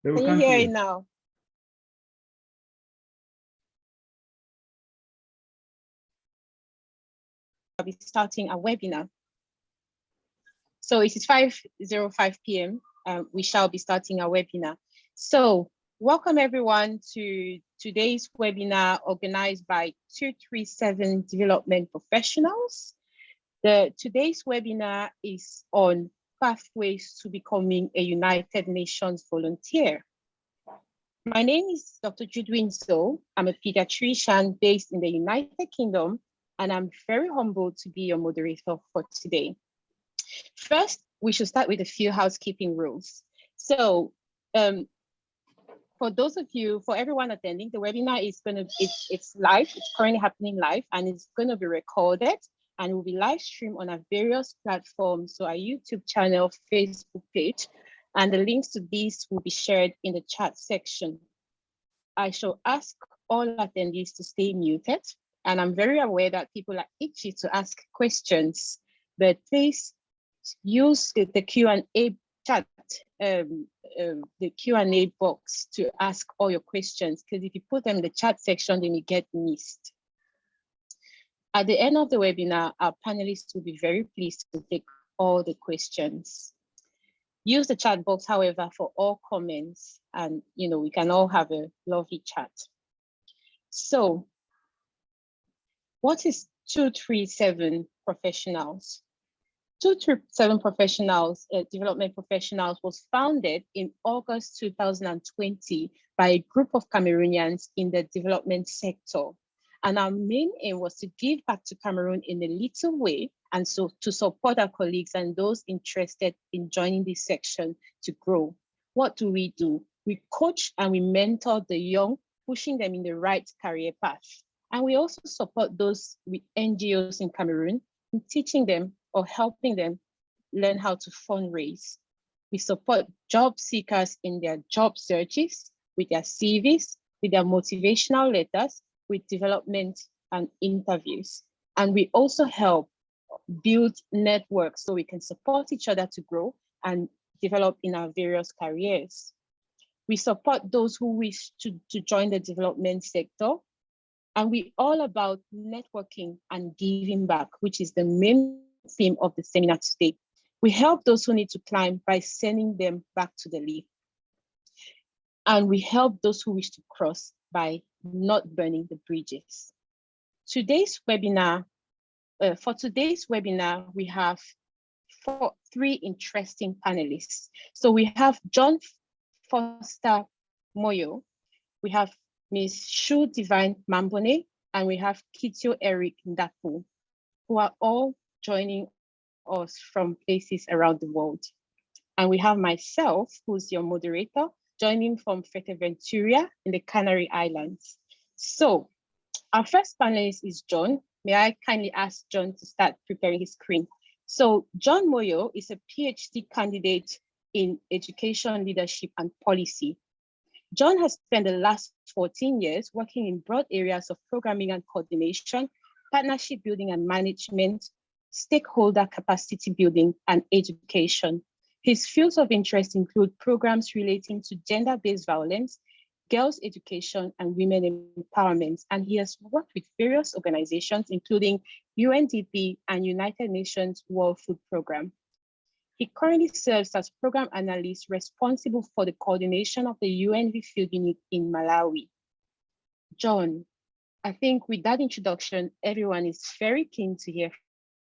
Can you hear it now? I'll be starting a webinar. So it is 5:05 p.m. We shall be starting our webinar. So welcome everyone to today's webinar organized by 237 Development Professionals. Today's webinar is on pathways to becoming a United Nations volunteer. My name is Dr. Judwin So. I'm a pediatrician based in the United Kingdom, and I'm very humbled to be your moderator for today. First, we should start with a few housekeeping rules. So for those of you, for everyone attending, the webinar is it's live, it's currently happening live, and it's gonna be recorded and will be live streamed on our various platforms, so our YouTube channel, Facebook page, and the links to these will be shared in the chat section. I shall ask all attendees to stay muted, and I'm very aware that people are itchy to ask questions, but please use the Q&A chat, the Q&A box to ask all your questions, because if you put them in the chat section, then you get missed. At the end of the webinar, our panelists will be very pleased to take all the questions. Use the chat box, however, for all comments, and we can all have a lovely chat. So, what is 237 Professionals? 237 Professionals, Development Professionals, was founded in August 2020 by a group of Cameroonians in the development sector. And our main aim was to give back to Cameroon in a little way, and so to support our colleagues and those interested in joining this section to grow. What do? We coach and we mentor the young, pushing them in the right career path. And we also support those with NGOs in Cameroon in teaching them or helping them learn how to fundraise. We support job seekers in their job searches, with their CVs, with their motivational letters, with development and interviews. And we also help build networks so we can support each other to grow and develop in our various careers. We support those who wish to join the development sector. And we're all about networking and giving back, which is the main theme of the seminar today. We help those who need to climb by sending them back to the lift. And we help those who wish to cross by not burning the bridges. For today's webinar, we have three interesting panelists. So we have John Foster Moyo, we have Ms. Shu Divine Mambone, and we have Kitio Eric Ndaku, who are all joining us from places around the world. And we have myself, who's your moderator, joining from Fuerteventura in the Canary Islands. So our first panelist is John. May I kindly ask John to start preparing his screen? So John Moyo is a PhD candidate in education, leadership, and policy. John has spent the last 14 years working in broad areas of programming and coordination, partnership building and management, stakeholder capacity building, and education. His fields of interest include programs relating to gender-based violence, girls' education, and women empowerment. And he has worked with various organizations, including UNDP and United Nations World Food Programme. He currently serves as program analyst responsible for the coordination of the UNV field unit in Malawi. John, I think with that introduction, everyone is very keen to hear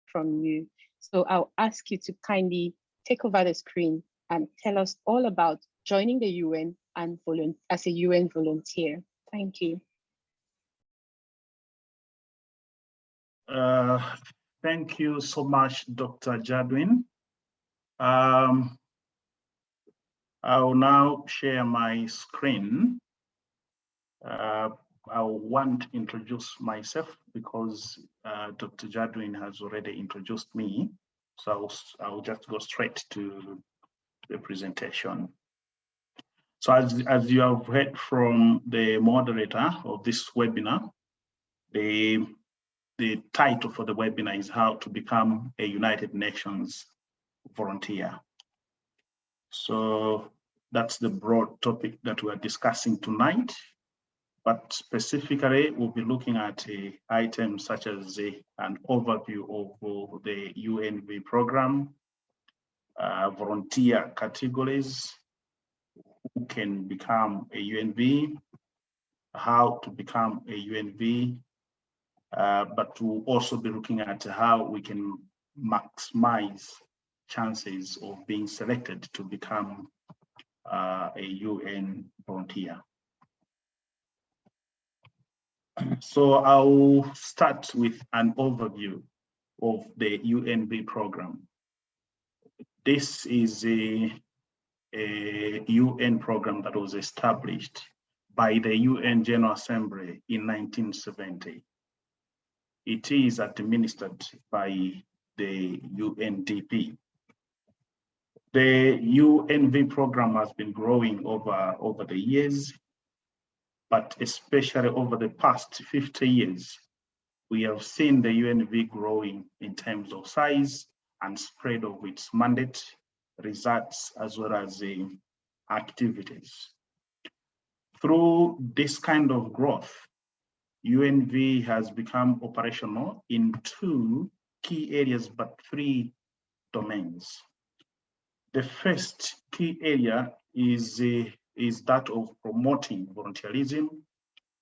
from you. So I'll ask you to kindly take over the screen and tell us all about joining the UN and as a UN volunteer. Thank you. Thank you so much, Dr. Jadwin. I will now share my screen. I want to introduce myself because Dr. Jadwin has already introduced me. So I'll just go straight to the presentation. So as you have heard from the moderator of this webinar, the title for the webinar is How to Become a United Nations Volunteer. So That's the broad topic that we're discussing tonight. But specifically, we'll be looking at items such as an overview of the UNV program, volunteer categories, who can become a UNV, how to become a UNV, but we'll also be looking at how we can maximize chances of being selected to become a UN volunteer. So I'll start with an overview of the UNV program. This is a UN program that was established by the UN General Assembly in 1970. It is administered by the UNDP. The UNV program has been growing over the years, but especially over the past 50 years, we have seen the UNV growing in terms of size and spread of its mandate, results, as well as the activities. Through this kind of growth, UNV has become operational in 2 key areas, but 3 domains. The first key area is that of promoting volunteerism,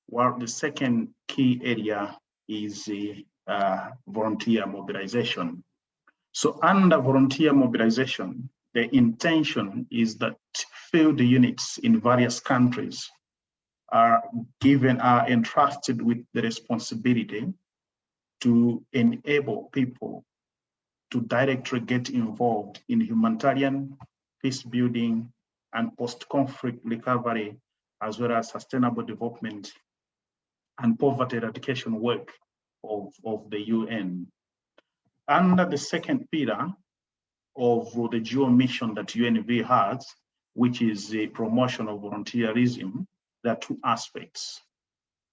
while the second key area is volunteer mobilization. So under volunteer mobilization, the intention is that field units in various countries are entrusted with the responsibility to enable people to directly get involved in humanitarian, peace building, and post-conflict recovery, as well as sustainable development and poverty eradication work of the UN. Under the second pillar of the dual mission that UNV has, which is the promotion of volunteerism, there are 2 aspects.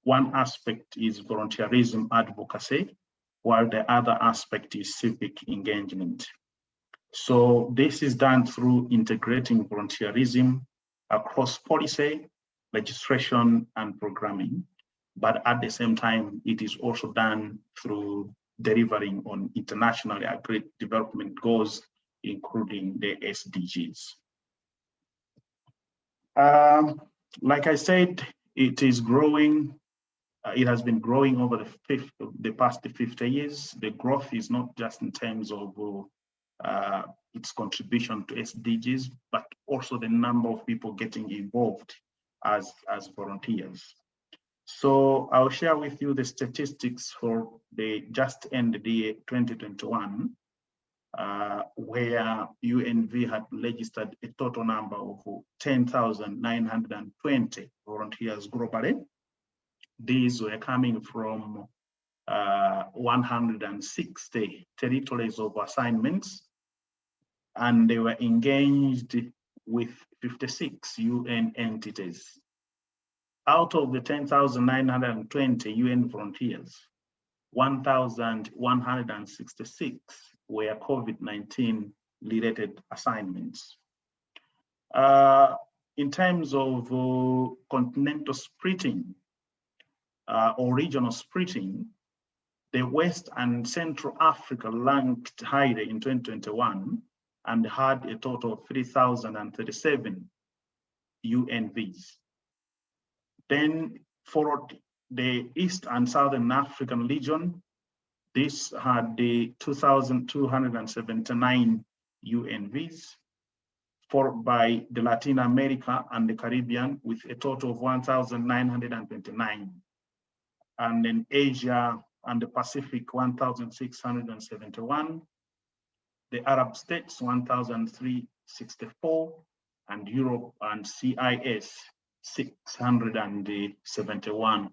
One aspect is volunteerism advocacy, while the other aspect is civic engagement. So this is done through integrating volunteerism across policy, legislation, and programming. But at the same time, it is also done through delivering on internationally agreed development goals, including the SDGs. Like I said, it is growing. It has been growing over the past 50 years. The growth is not just in terms of its contribution to SDGs, but also the number of people getting involved as volunteers. So I'll share with you the statistics for the just ended year 2021, where UNV had registered a total number of 10,920 volunteers globally. These were coming from 160 territories of assignments, and they were engaged with 56 UN entities. Out of the 10,920 UN volunteers, 1,166 were COVID-19 related assignments. In terms of continental splitting or regional splitting, the West and Central Africa ranked highly in 2021 and had a total of 3,037 UNVs. Then followed the East and Southern African region. This had the 2,279 UNVs, followed by the Latin America and the Caribbean with a total of 1,929. And then Asia and the Pacific, 1,671. The Arab states, 1,364, and Europe and CIS, 671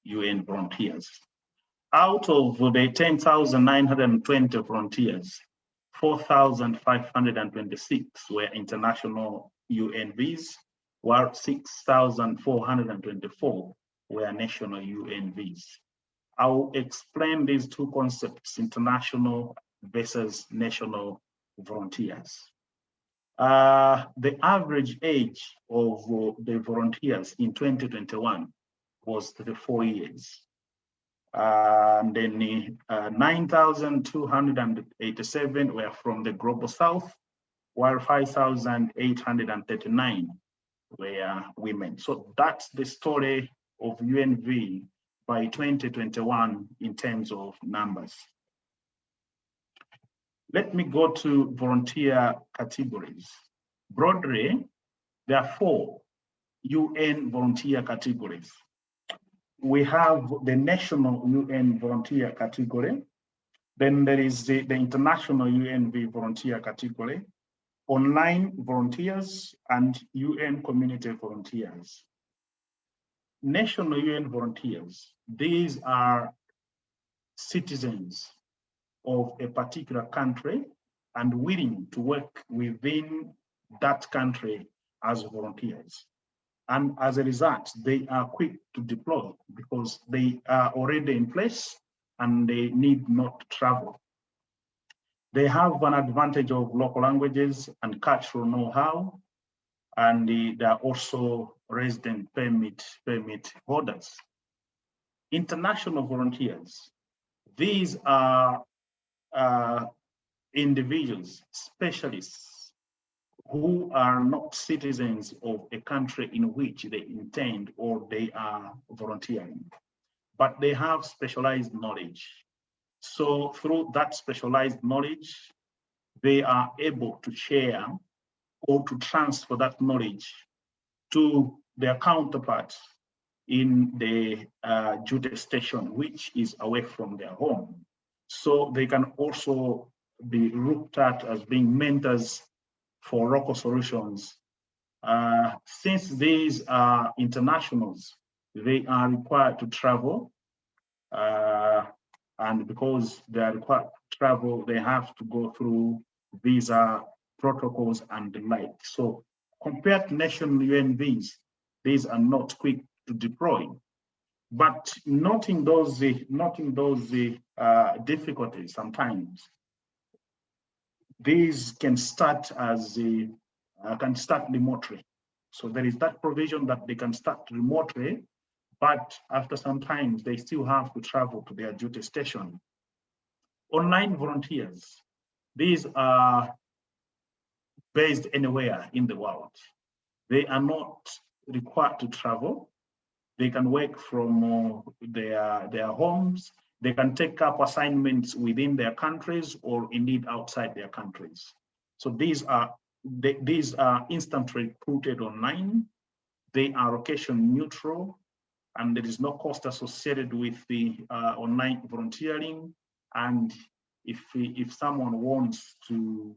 UN volunteers. Out of the 10,920 volunteers, 4,526 were international UNVs, while 6,424 were national UNVs. I'll explain these 2 concepts, international versus national volunteers. The average age of the volunteers in 2021 was 34 years. And then 9,287 were from the Global South, while 5,839 were women. So that's the story of UNV by 2021 in terms of numbers. Let me go to volunteer categories. Broadly, there are 4 UN volunteer categories. We have the national UN volunteer category. Then there is the international UNV volunteer category, online volunteers, and UN community volunteers. National UN volunteers, these are citizens of a particular country and willing to work within that country as volunteers. And as a result, they are quick to deploy because they are already in place and they need not travel. They have an advantage of local languages and cultural know-how, and they are also resident permit holders. International volunteers, these are individuals, specialists who are not citizens of a country in which they intend or they are volunteering, but they have specialized knowledge. So through that specialized knowledge, they are able to share or to transfer that knowledge to their counterparts in the duty station, which is away from their home. So they can also be looked at as being mentors for local solutions. Since these are internationals, they are required to travel, and because they are required to travel, they have to go through visa protocols and the like. So compared to national UNVs, these are not quick to deploy. But noting those difficulties sometimes, these can start remotely. So there is that provision that they can start remotely, but after some time, they still have to travel to their duty station. Online volunteers, these are based anywhere in the world. They are not required to travel. They can work from their homes. They can take up assignments within their countries or indeed outside their countries. So these are instantly recruited online. They are location neutral, and there is no cost associated with the online volunteering. And if someone wants to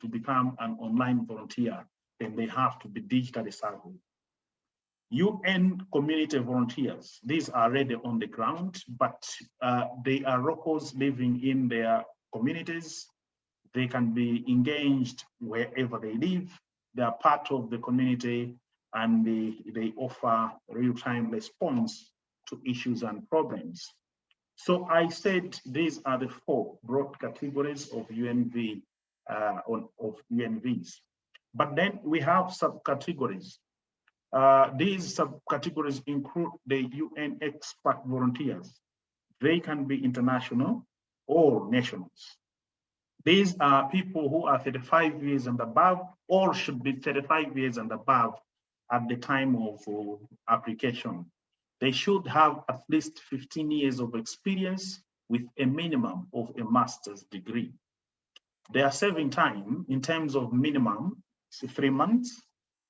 become an online volunteer, then they have to be digitally savvy. UN community volunteers, these are already on the ground, but they are locals living in their communities. They can be engaged wherever they live. They are part of the community, and they offer real-time response to issues and problems. So I said these are the 4 broad categories of UNV, of UNVs. But then we have subcategories. These subcategories include the UN expert volunteers. They can be international or nationals. These are people who are 35 years and above, or should be 35 years and above at the time of application. They should have at least 15 years of experience with a minimum of a master's degree. Their serving time in terms of minimum is 3 months,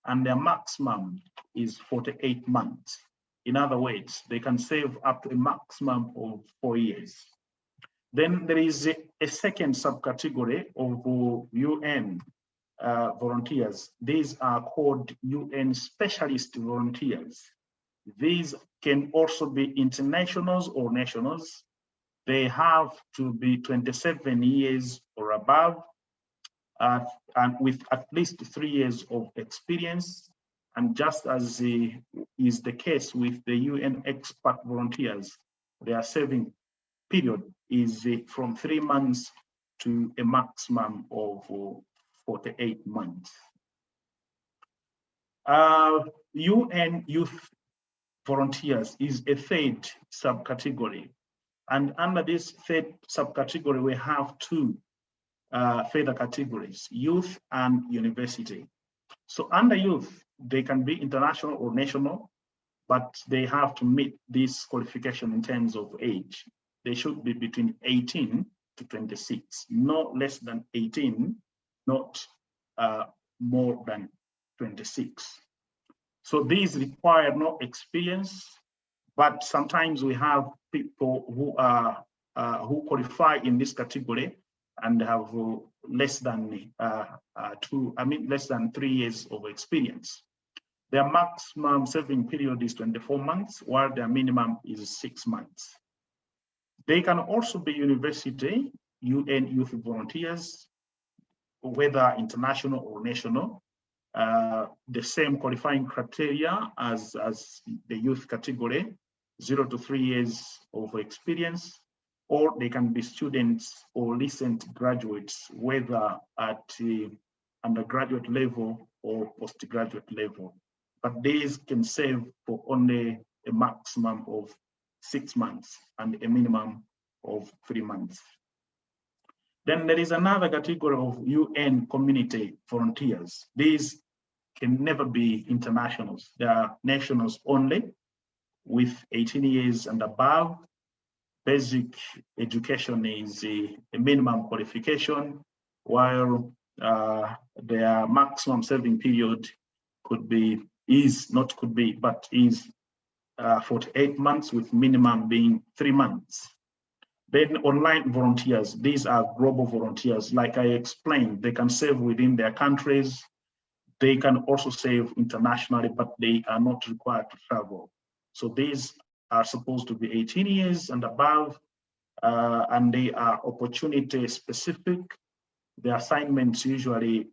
and their maximum is 48 months. In other words, they can serve up to a maximum of 4 years. Then there is a second subcategory of UN volunteers. These are called UN specialist volunteers. These can also be internationals or nationals. They have to be 27 years or above, and with at least 3 years of experience. And just as is the case with the UN expert volunteers, their serving period is from 3 months to a maximum of 48 months. UN Youth Volunteers is a third subcategory. And under this third subcategory, we have two further categories, youth and university. So under youth, they can be international or national, but they have to meet this qualification in terms of age. They should be between 18 to 26, no less than 18, not more than 26. So these require no experience, but sometimes we have people who are who qualify in this category and have less than less than 3 years of experience. Their maximum serving period is 24 months, while their minimum is 6 months. They can also be university, UN youth volunteers, whether international or national, the same qualifying criteria as the youth category, 0 to 3 years of experience, or they can be students or recent graduates, whether at the undergraduate level or postgraduate level. But these can serve for only a maximum of 6 months and a minimum of 3 months. Then there is another category of UN community volunteers. These can never be internationals. They are nationals only with 18 years and above. Basic education is a minimum qualification, while their maximum serving period is 48 months, with minimum being 3 months. Then online volunteers, these are global volunteers. Like I explained, they can serve within their countries. They can also serve internationally, but they are not required to travel. So these are supposed to be 18 years and above, and they are opportunity specific. The assignments usually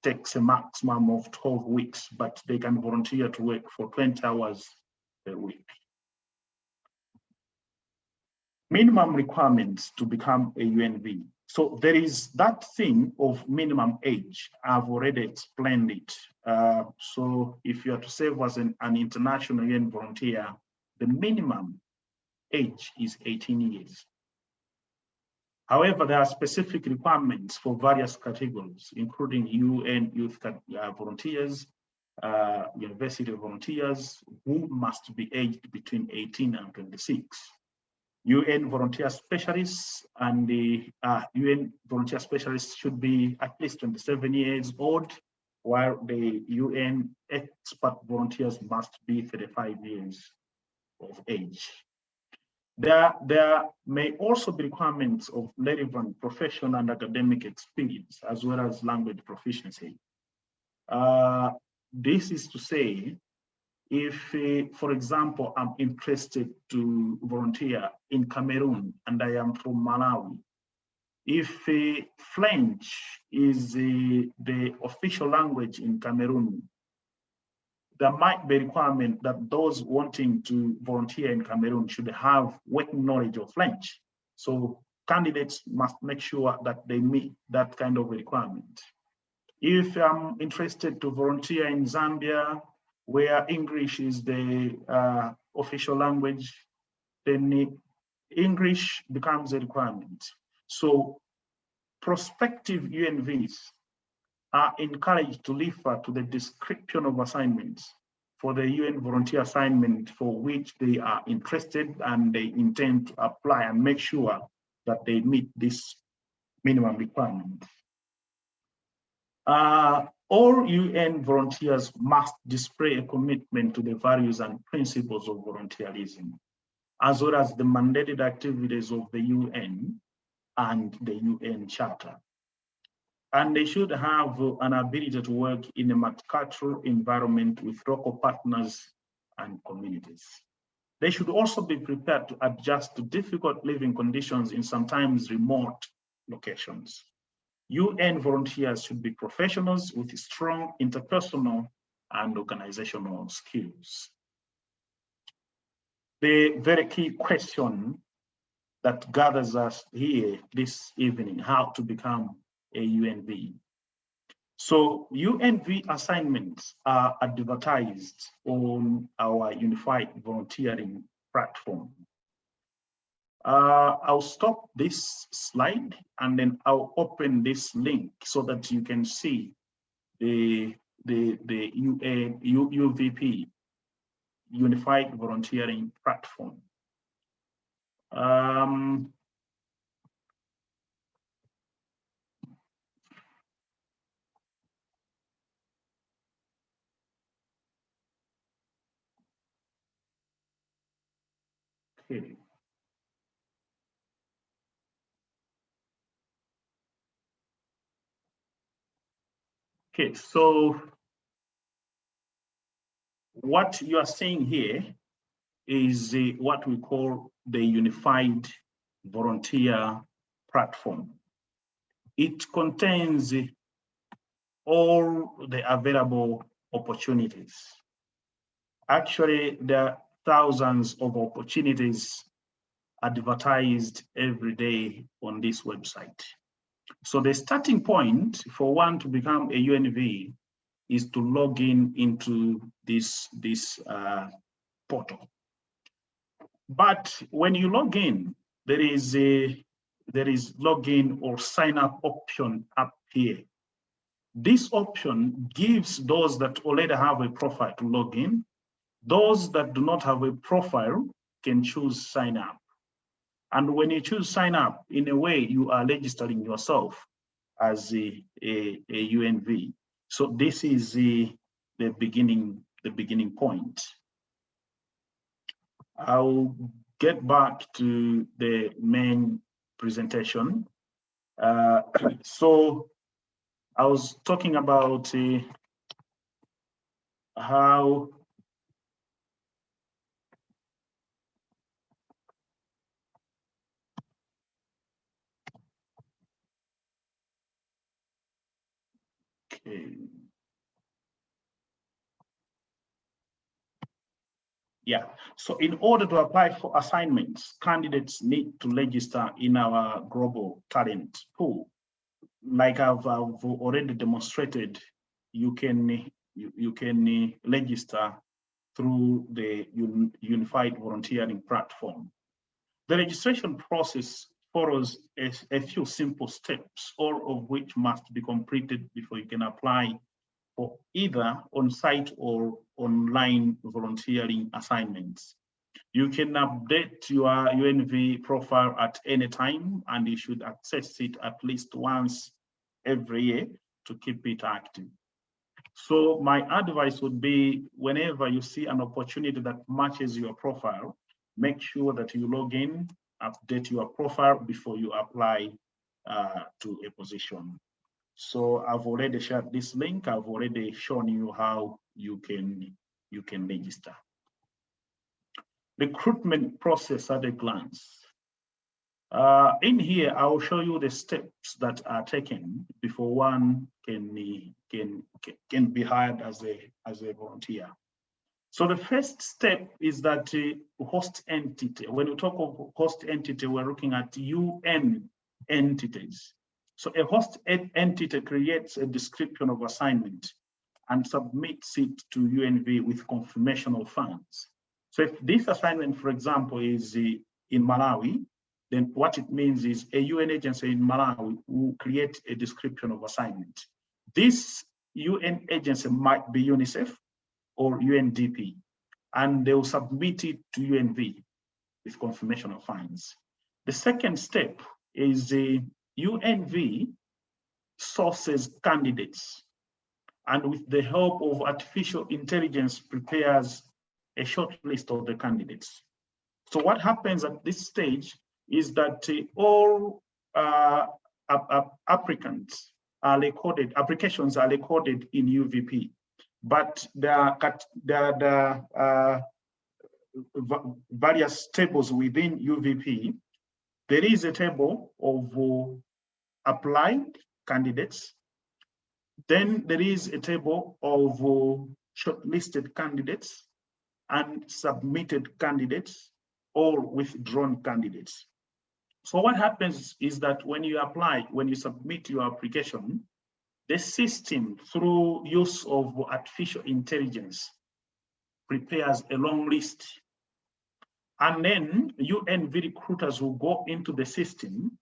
takes a maximum of 12 weeks, but they can volunteer to work for 20 hours per week. Minimum requirements to become a UNV. So there is that thing of minimum age. I've already explained it. So if you are to serve as an international UN volunteer, the minimum age is 18 years. However, there are specific requirements for various categories, including UN youth volunteers, university volunteers, who must be aged between 18 and 26. UN volunteer specialists and the UN volunteer specialists should be at least 27 years old, while the UN expert volunteers must be 35 years of age. There may also be requirements of relevant professional and academic experience, as well as language proficiency. This is to say, if, for example, I'm interested to volunteer in Cameroon and I am from Malawi, if French is the official language in Cameroon, there might be a requirement that those wanting to volunteer in Cameroon should have working knowledge of French. So candidates must make sure that they meet that kind of requirement. If I'm interested to volunteer in Zambia, where English is the official language, then English becomes a requirement. So prospective UNVs are encouraged to refer to the description of assignments for the UN volunteer assignment for which they are interested and they intend to apply, and make sure that they meet this minimum requirement. All UN volunteers must display a commitment to the values and principles of volunteerism, as well as the mandated activities of the UN and the UN Charter. And they should have an ability to work in a multicultural environment with local partners and communities. They should also be prepared to adjust to difficult living conditions in sometimes remote locations. UN volunteers should be professionals with strong interpersonal and organizational skills. The very key question that gathers us here this evening, how to become a UNV. So UNV assignments are advertised on our unified volunteering platform. I'll stop this slide and then I'll open this link so that you can see the UVP, Unified Volunteering Platform. Okay. Okay, so what you are seeing here is what we call the Unified Volunteer Platform. It contains all the available opportunities. Actually, there are thousands of opportunities advertised every day on this website. So the starting point for one to become a UNV is to log in into this portal. But when you log in, there is login or sign up option up here. This option gives those that already have a profile to log in. Those that do not have a profile can choose sign up. And when you choose sign up, in a way, you are registering yourself as a UNV. So this is the beginning point. I'll get back to the main presentation. So I was talking about how yeah, so in order to apply for assignments, candidates need to register in our global talent pool. Like I've already demonstrated, you can register through the Unified Volunteering Platform. The registration process follows a few simple steps, all of which must be completed before you can apply for either on-site or online volunteering assignments. You can update your UNV profile at any time, and you should access it at least once every year to keep it active. So my advice would be, whenever you see an opportunity that matches your profile, make sure that you log in, update your profile before you apply to a position. So I've already shared this link. I've already shown you how you can register. Recruitment process at a glance. In here, I will show you the steps that are taken before one can be hired as a volunteer. So the first step is that host entity. When we talk of host entity, we're looking at UN entities. So a host entity creates a description of assignment and submits it to UNV with confirmation of funds. So if this assignment, for example, is in Malawi, then what it means is a UN agency in Malawi will create a description of assignment. This UN agency might be UNICEF or UNDP, and they will submit it to UNV with confirmation of funds. The second step is the UNV sources candidates, and with the help of artificial intelligence prepares a short list of the candidates. So what happens at this stage is that all applicants are recorded, applications are recorded in UVP, but there are various tables within UVP. There is a table of applied candidates. Then there is a table of shortlisted candidates and submitted candidates or withdrawn candidates. So what happens is that when you apply, when you submit your application, The system, through use of artificial intelligence, prepares a long list. And then UNV recruiters will go into the system,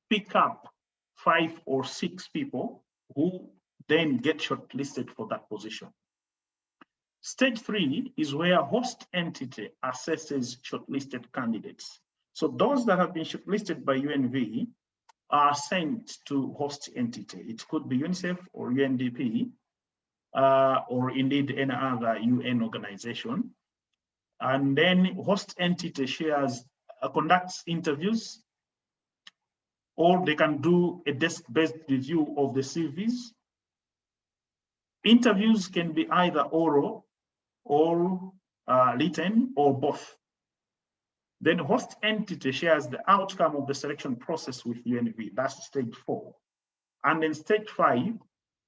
pick up 5 or 6 people who then get shortlisted for that position. Stage 3 is where host entity assesses shortlisted candidates. So those that have been shortlisted by UNV are sent to host entity. It could be UNICEF or UNDP, or indeed any other UN organization. And then host entity conducts interviews, or they can do a desk-based review of the CVs. Interviews can be either oral or written or both. Then host entity shares the outcome of the selection process with UNV. That's stage 4. And then stage 5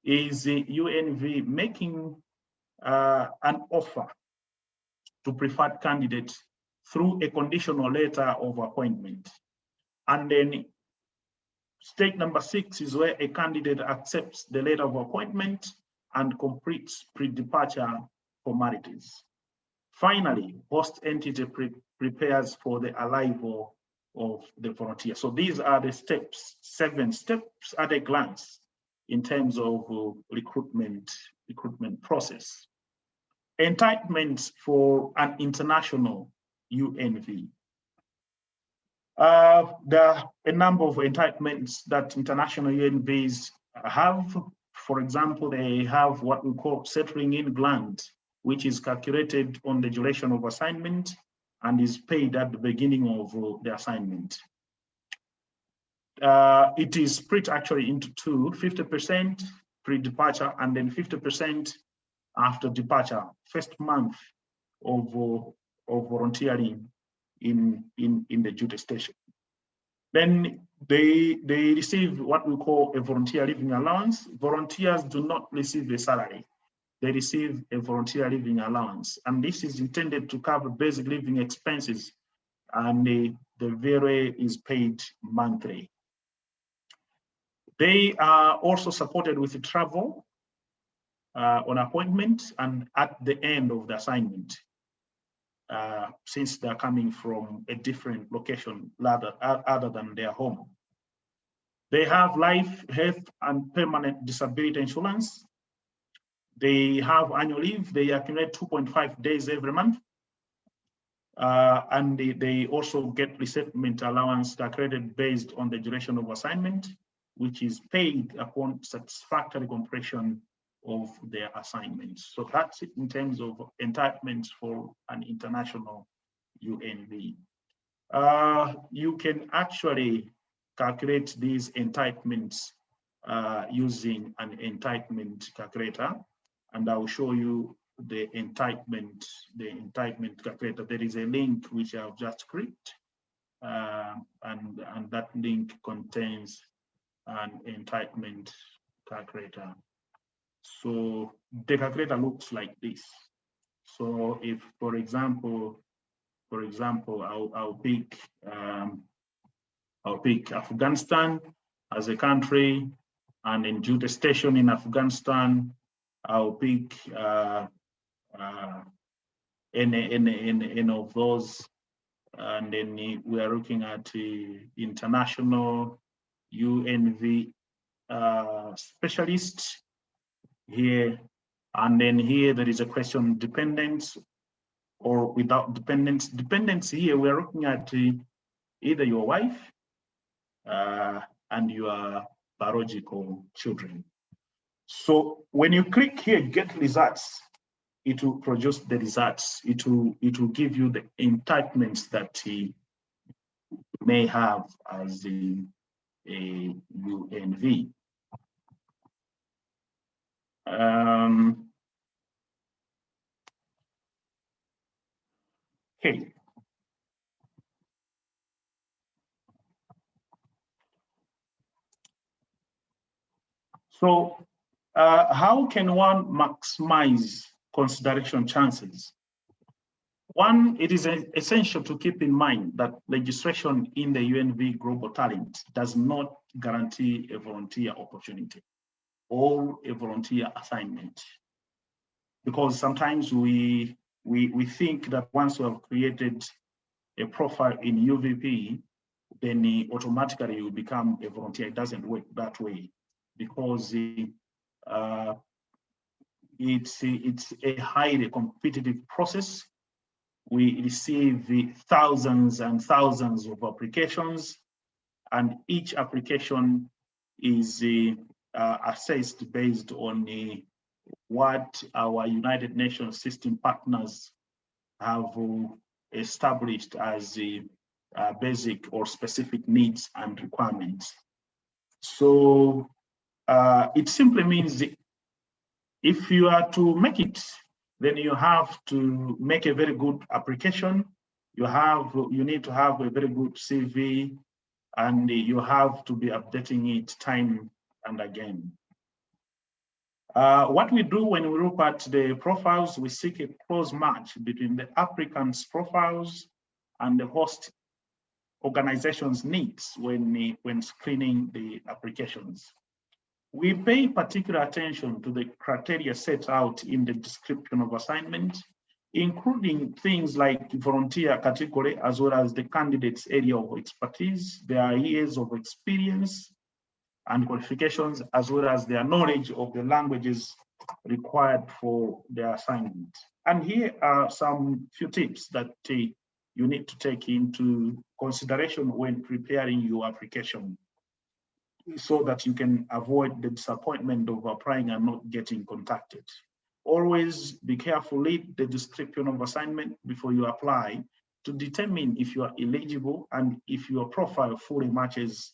is the UNV making an offer to preferred candidates through a conditional letter of appointment. And then stage number 6 is where a candidate accepts the letter of appointment and completes pre-departure formalities. Finally, host entity prepares for the arrival of the volunteer. So these are the steps, 7 steps at a glance in terms of recruitment process. Entitlements for an international UNV. There are a number of entitlements that international UNVs have. For example, they have what we call settling in grant, which is calculated on the duration of assignment and is paid at the beginning of the assignment. It is split actually into 2, 50% pre-departure and then 50% after departure, first month of volunteering in the duty station. Then they receive what we call a volunteer living allowance. Volunteers do not receive a salary. They receive a volunteer living allowance. And this is intended to cover basic living expenses, and the VRA is paid monthly. They are also supported with travel on appointment and at the end of the assignment, since they're coming from a different location other than their home. They have life, health, and permanent disability insurance. They have annual leave. They accumulate 2.5 days every month. And they also get resettlement allowance calculated based on the duration of assignment, which is paid upon satisfactory completion of their assignments. So that's it in terms of entitlements for an international UNV. You can actually calculate these entitlements using an entitlement calculator, and I will show you the entitlement calculator. There is a link which I've just clicked, and that link contains an entitlement calculator. So the calculator looks like this. So if, for example, I'll pick Afghanistan as a country, and in duty station in Afghanistan, I'll pick any of those, and then we are looking at the international UNV specialist here, and then here there is a question dependence or without dependence. Dependence here we are looking at either your wife and your biological children. So when you click here, get results, it will produce the results. It will give you the entitlements that you may have as a UNV. Okay. So how can one maximize consideration chances? One, it is essential to keep in mind that legislation in the UNV Global Talent does not guarantee a volunteer opportunity. or a volunteer assignment. Because sometimes we think that once we have created a profile in UVP, then automatically you become a volunteer. It doesn't work that way, because it's a highly competitive process. We receive thousands and thousands of applications, and each application is assessed based on what our United Nations system partners have established as the basic or specific needs and requirements. So it simply means if you are to make it, then you have to make a very good application. You need to have a very good CV, and you have to be updating it time and again. What we do when we look at the profiles, we seek a close match between the applicant's profiles and the host organization's needs when screening the applications. We pay particular attention to the criteria set out in the description of assignment, including things like volunteer category, as well as the candidate's area of expertise, their years of experience and qualifications, as well as their knowledge of the languages required for their assignment. And here are some few tips that you need to take into consideration when preparing your application, so that you can avoid the disappointment of applying and not getting contacted. Always be careful, read the description of assignment before you apply to determine if you are eligible and if your profile fully matches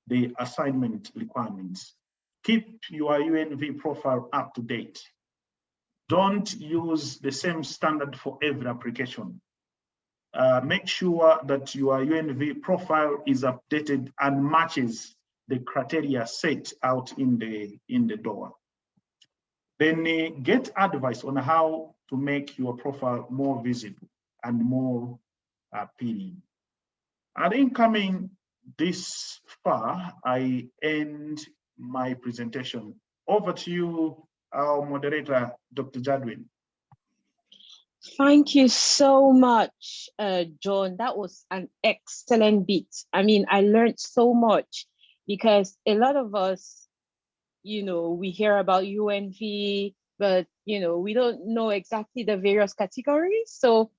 the assignment requirements. Keep your UNV profile up to date. Don't use the same standard for every application. Make sure that your UNV profile is updated and matches the criteria set out in the door. Then get advice on how to make your profile more visible and more appealing. And in coming this far, I end my presentation. Over to you, our moderator, Dr. Jadwin. Thank you so much, John. That was an excellent bit. I mean, I learned so much, because a lot of us, we hear about UNV, but, we don't know exactly the various categories. So,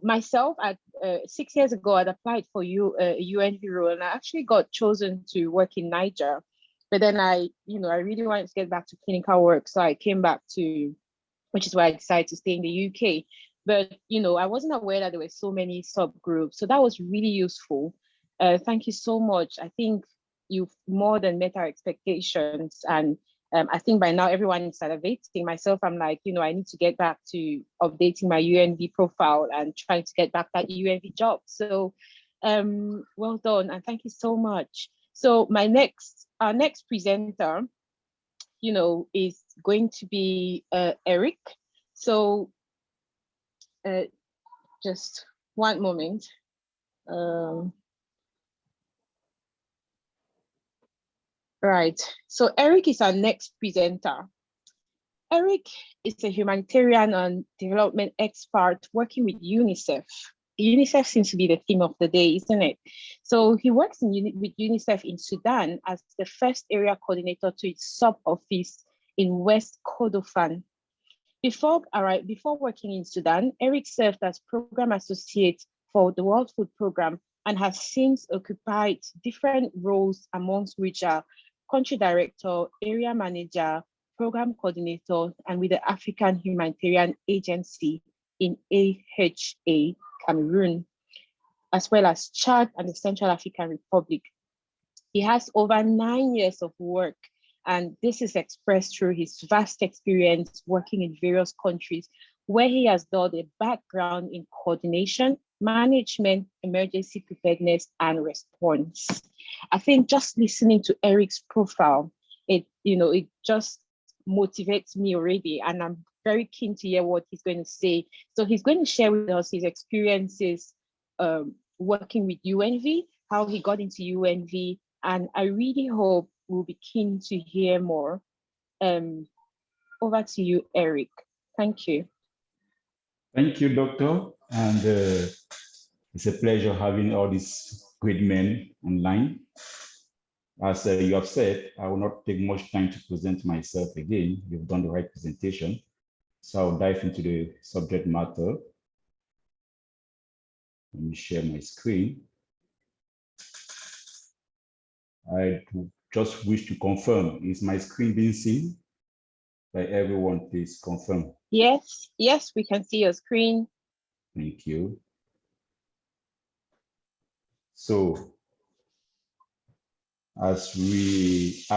myself at 6 years ago, I'd applied for UNV role, and I actually got chosen to work in Niger. But then I really wanted to get back to clinical work. So I came back which is why I decided to stay in the UK. But, I wasn't aware that there were so many subgroups. So that was really useful. Thank you so much. I think you've more than met our expectations. And I think by now everyone is salivating. Myself, I'm like, I need to get back to updating my UNV profile and trying to get back that UNV job. So well done, and thank you so much. So our next presenter, is going to be Eric. So just one moment. Right, so Eric is our next presenter. Eric is a humanitarian and development expert working with UNICEF. UNICEF seems to be the theme of the day, isn't it? So he works with UNICEF in Sudan as the first area coordinator to its sub-office in West Kordofan. Before working in Sudan, Eric served as program associate for the World Food Programme and has since occupied different roles, amongst which are country director, area manager, program coordinator, and with the African Humanitarian Agency in AHA, Cameroon, as well as Chad and the Central African Republic. He has over 9 years of work, and this is expressed through his vast experience working in various countries, where he has built a background in coordination, management, emergency preparedness, and response. I think just listening to Eric's profile, it just motivates me already, and I'm very keen to hear what he's going to say. So he's going to share with us his experiences working with UNV, how he got into UNV, and I really hope we'll be keen to hear more Over to you, Eric. Thank you. Thank you, Doctor. And it's a pleasure having all these great men online. As you have said, I will not take much time to present myself again. You've done the right presentation. So I'll dive into the subject matter. Let me share my screen. I just wish to confirm, is my screen being seen by everyone? Please confirm. Yes, yes, we can see your screen. Thank you. So I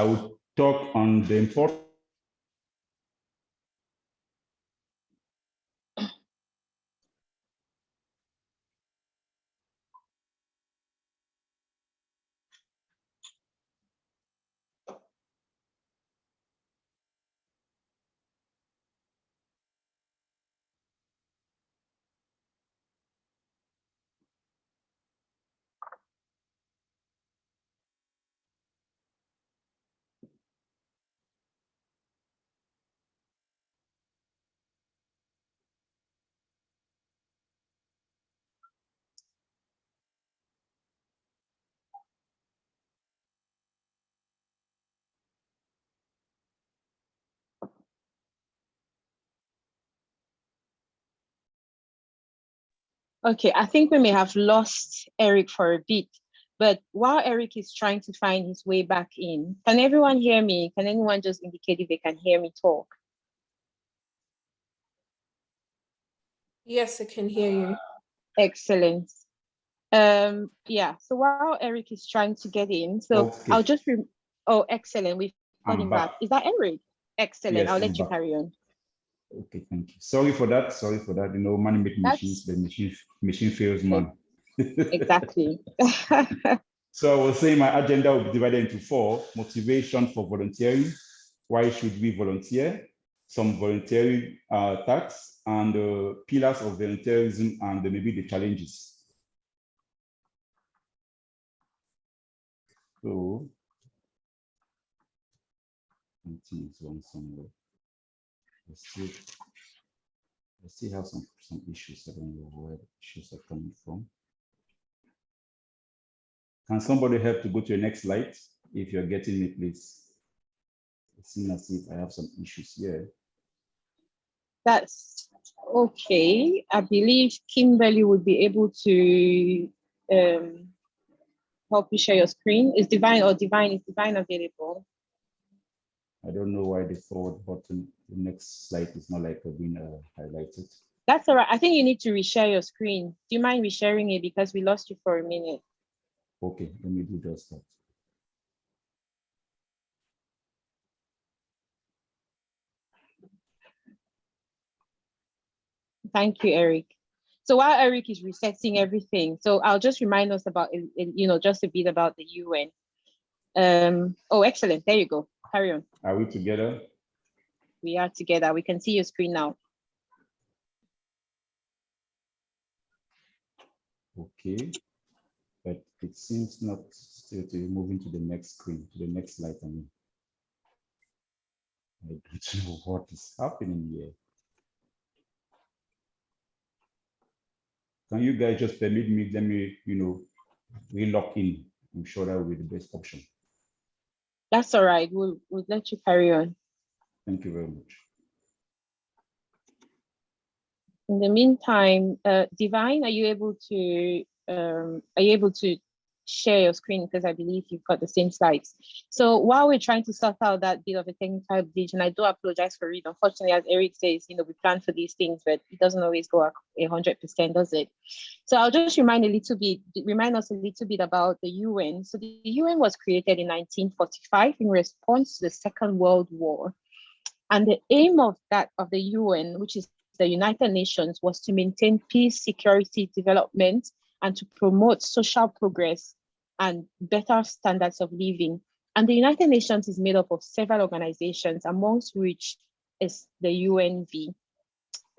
will talk on the importance. Okay, I think we may have lost Eric for a bit, but while Eric is trying to find his way back in, can everyone hear me? Can anyone just indicate if they can hear me talk? Yes, I can hear you. Excellent. Yeah, so while Eric is trying to get in, so Okay. I'll just, oh, excellent, we've got him back. Back. Is that Eric? Excellent, Yes, I'll I'm let you back. carry on. Okay, thank you. Sorry for that. Sorry for that. You know, man make machines, the machine fails man. Exactly. So I was saying my agenda will be divided into 4: motivation for volunteering, why should we volunteer, some volunteering tasks, and pillars of volunteerism, and maybe the challenges. So, it's on somewhere. Let's see how some issues. I don't know where the issues are coming from. Can somebody help to go to the next slide? If you're getting me, please. It seems as if I have some issues here. That's okay. I believe Kimberly would be able to help you share your screen. Is Divine available? I don't know why the forward button, the next slide is not like being highlighted. That's all right. I think you need to reshare your screen. Do you mind resharing it because we lost you for a minute? Okay, let me do just that. Thank you, Eric. So while Eric is resetting everything, so I'll just remind us about, just a bit about the UN. Oh, excellent. There you go. Carry on. Are we together? We are together. We can see your screen now. Okay, but it seems not still to be moving to the next screen, to the next slide. I mean, I don't know what is happening here. Can you guys just permit me, let me, re-lock in? I'm sure that will be the best option. That's all right. We'll let you carry on. Thank you very much. In the meantime, Divine, are you able to share your screen, because I believe you've got the same slides. So while we're trying to sort out that bit of a technical glitch, and I do apologize for it. Unfortunately, as Eric says, we plan for these things, but it doesn't always go 100%, does it? So I'll just remind us a little bit about the UN. So the UN was created in 1945 in response to the Second World War. And the aim of the UN, which is the United Nations, was to maintain peace, security, development, and to promote social progress and better standards of living. And the United Nations is made up of several organizations, amongst which is the UNV.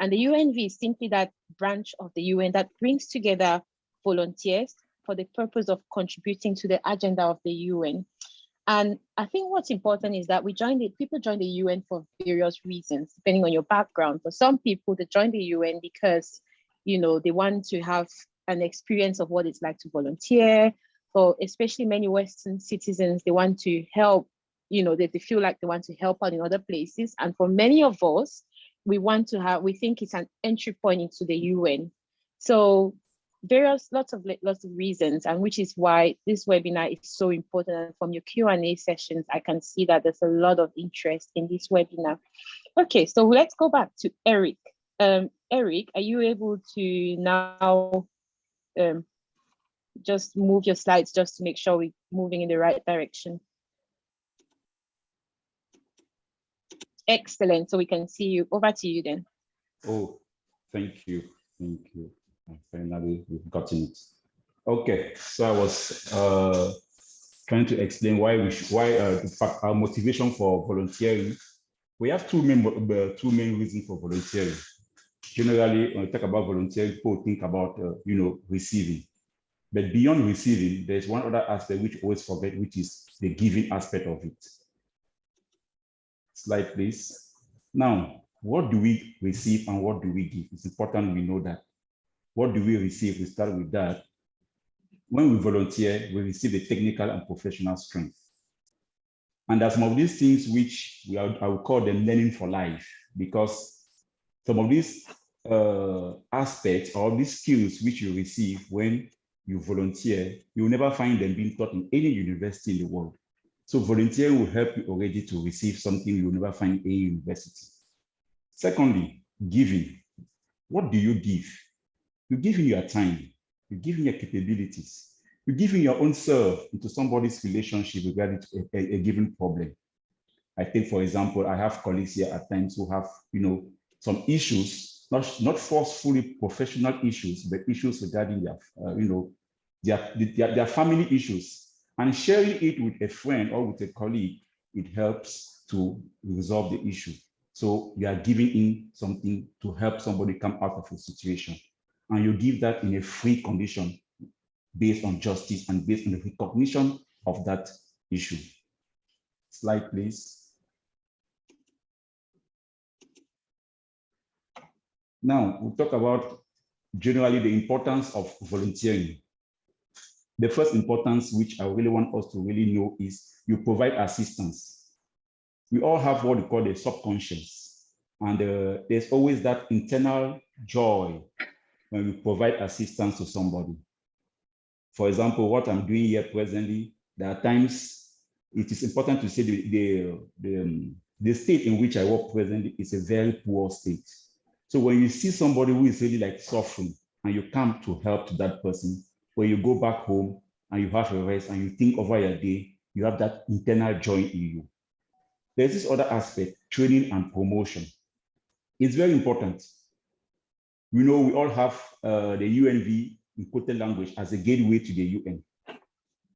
And the UNV is simply that branch of the UN that brings together volunteers for the purpose of contributing to the agenda of the UN. And I think what's important is that people join the UN for various reasons, depending on your background. For some people, they join the UN because, you know, they want to have an experience of what it's like to volunteer. For especially many Western citizens, they want to help, you know, they feel like they want to help out in other places. And for many of us, we think it's an entry point into the UN. So lots of reasons, and which is why this webinar is so important. And from your Q&A sessions, I can see that there's a lot of interest in this webinar. Okay, so let's go back to Eric. Eric, are you able to now just move your slides just to make sure we're moving in the right direction? Excellent, so we can see you. Over to you then. Oh, thank you. Thank you. Finally, we've gotten it. Okay, so I was trying to explain why in fact, our motivation for volunteering. We have two main reasons for volunteering. Generally, when we talk about volunteering, people think about receiving. But beyond receiving, there's one other aspect which we always forget, which is the giving aspect of it. Slide, please. Now, what do we receive and what do we give? It's important we know that. What do we receive? We start with that. When we volunteer, we receive the technical and professional strength. And there are some of these things which I would call them learning for life, because some of these aspects or these skills which you receive when you volunteer, you will never find them being taught in any university in the world. So volunteering will help you already to receive something you will never find in any university. Secondly, giving. What do you give? You give in your time, you give in your capabilities, you give in your own self into somebody's relationship regarding to a given problem. I think, for example, I have colleagues here at times who have, some issues, not forcefully professional issues, but issues regarding their family issues. And sharing it with a friend or with a colleague, it helps to resolve the issue. So you are giving in something to help somebody come out of a situation. And you give that in a free condition based on justice and based on the recognition of that issue. Slide, please. Now, we'll talk about generally the importance of volunteering. The first importance, which I really want us to really know, is you provide assistance. We all have what we call the subconscious, and there's always that internal joy when we provide assistance to somebody. For example, what I'm doing here presently, there are times it is important to say the state in which I work presently is a very poor state. So when you see somebody who is really like suffering and you come to help that person, when you go back home and you have a rest and you think over your day, you have that internal joy in you. There's this other aspect, training and promotion. It's very important. We know we all have the UNV in quoted language as a gateway to the UN.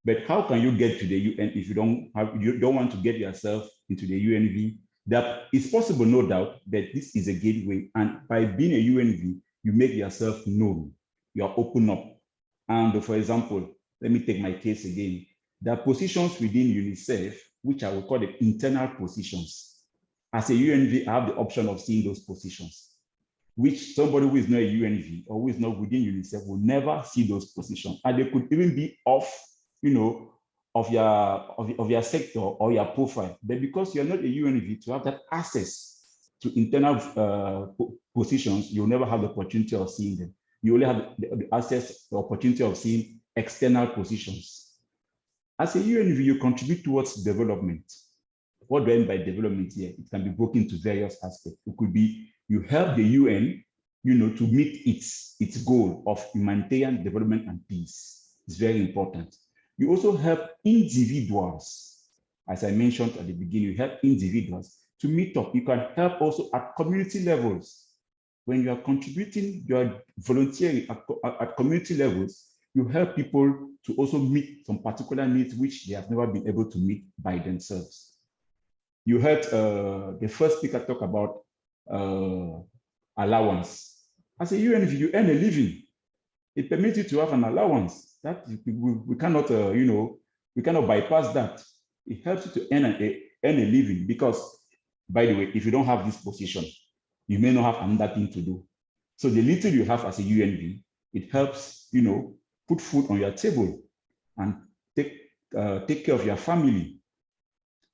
But how can you get to the UN if you don't want to get yourself into the UNV? That is possible, no doubt, that this is a gateway. And by being a UNV, you make yourself known. You are open up. And for example, let me take my case again. There are positions within UNICEF, which I would call the internal positions. As a UNV, I have the option of seeing those positions, which somebody who is not a UNV or who is not within UNICEF will never see those positions. And they could even be off, of your sector or your profile. But because you're not a UNV, to have that access to internal positions, you'll never have the opportunity of seeing them. You only have the access, the opportunity of seeing external positions. As a UNV, you contribute towards development. What do I mean by development here? It can be broken into various aspects. It could be you help the UN, to meet its goal of humanitarian development and peace. It's very important. You also help individuals. As I mentioned at the beginning, you help individuals to meet up. You can help also at community levels. When you are contributing, you are volunteering at community levels, you help people to also meet some particular needs which they have never been able to meet by themselves. You heard the first speaker talk about allowance. As a UNV, you earn a living. It permits you to have an allowance that we cannot, we cannot bypass that. It helps you to earn a living because, by the way, if you don't have this position, you may not have another thing to do. So the little you have as a UNV, it helps, put food on your table and take care of your family.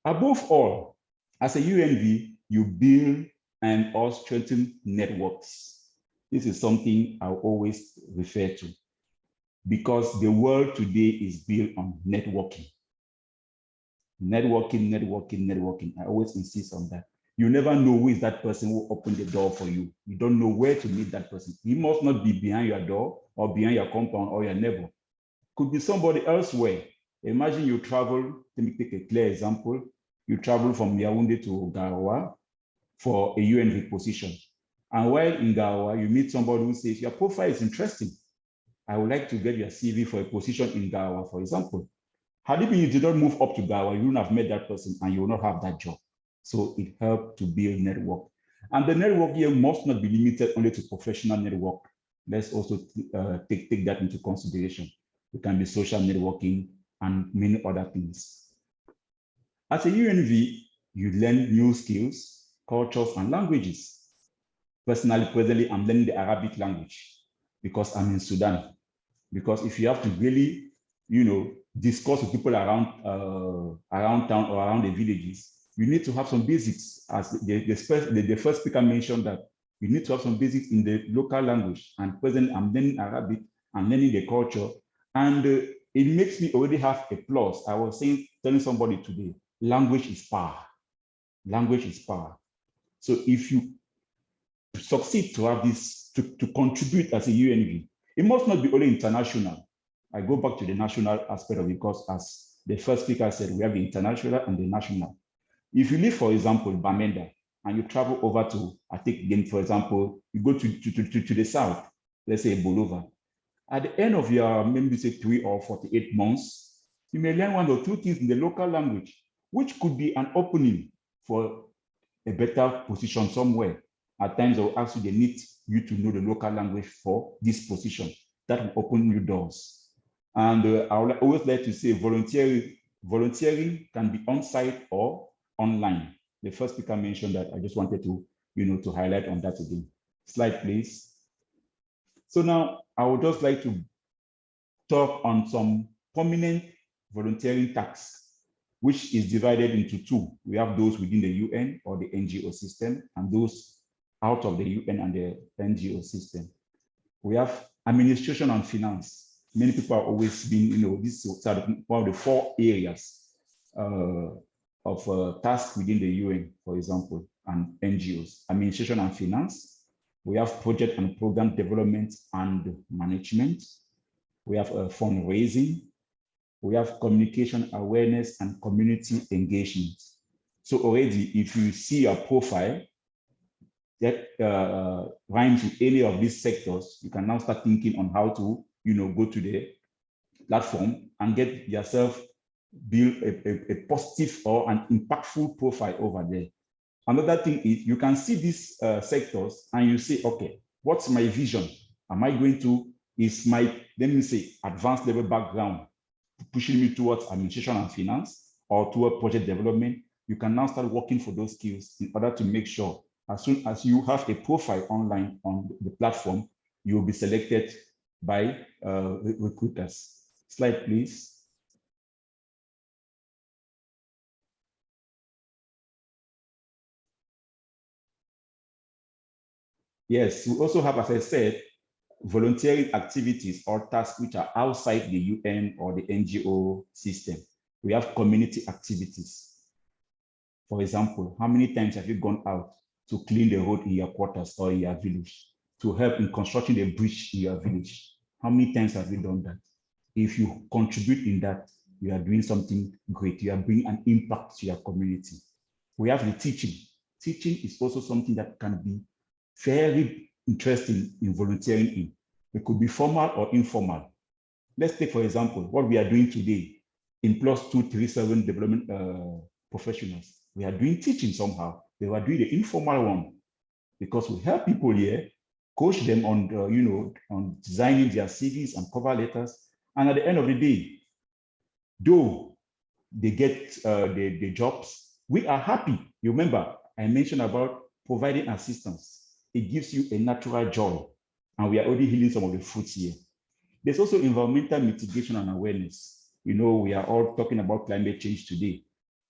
Above all, as a UNV, you build and or strengthen networks. This is something I always refer to because the world today is built on networking. Networking. I always insist on that. You never know who is that person who opened the door for you. You don't know where to meet that person. He must not be behind your door or behind your compound or your neighbor. Could be somebody elsewhere. Imagine you travel, let me take a clear example. You travel from Yaoundé to Garoua for a UNV position. And while in Garoua, you meet somebody who says, your profile is interesting. I would like to get your CV for a position in Garoua, for example. Had it been you did not move up to Garoua, you wouldn't have met that person and you will not have that job. So it helped to build network. And the network here must not be limited only to professional network. Let's also take that into consideration. It can be social networking and many other things. As a UNV, you learn new skills, cultures, and languages. Personally, presently, I'm learning the Arabic language because I'm in Sudan. Because if you have to really, discuss with people around town or around the villages, you need to have some basics. As the first speaker mentioned that you need to have some basics in the local language. And presently, I'm learning Arabic, I'm learning the culture, and it makes me already have a plus. I was telling somebody today, language is power. Language is power. So if you succeed to have this, to contribute as a UNV, it must not be only international. I go back to the national aspect of it because as the first speaker said, we have the international and the national. If you live, for example, Bamenda, and you travel over to, I think again, for example, you go to the south, let's say Bolova. At the end of your, maybe say 3 or 48 months, you may learn 1 or 2 things in the local language, which could be an opening for a better position somewhere. At times, they'll ask you, they need you to know the local language for this position. That will open new doors. And I would always like to say volunteering can be on-site or online. The first speaker mentioned that. I just wanted to, to highlight on that again. Slide, please. So now I would just like to talk on some prominent volunteering tasks, which is divided into 2. We have those within the UN or the NGO system and those out of the UN and the NGO system. We have administration and finance. Many people are always been, this is one of the 4 areas of tasks within the UN, for example, and NGOs. Administration and finance. We have project and program development and management. We have fundraising. We have communication awareness and community engagement. So already, if you see a profile that rhymes with any of these sectors, you can now start thinking on how to, go to the platform and get yourself build a positive or an impactful profile over there. Another thing is you can see these sectors and you say, okay, what's my vision? Am I going to, is my, let me say, advanced level background pushing me towards administration and finance or toward project development? You can now start working for those skills in order to make sure as soon as you have a profile online on the platform, you will be selected by recruiters. Slide, please. Yes, we also have, as I said, volunteering activities or tasks which are outside the UN or the NGO system. We have community activities. For example, how many times have you gone out to clean the road in your quarters or in your village, to help in constructing a bridge in your village? How many times have you done that? If you contribute in that, you are doing something great. You are bringing an impact to your community. We have the teaching. Teaching is also something that can be very interesting in volunteering in. It could be formal or informal. Let's take, for example, what we are doing today in +237 development professionals. We are doing teaching somehow. We are doing the informal one because we help people here, coach them on, on designing their CVs and cover letters. And at the end of the day, though they get the jobs. We are happy. You remember, I mentioned about providing assistance. It gives you a natural joy. And we are already healing some of the fruits here. There's also environmental mitigation and awareness. You know, we are all talking about climate change today.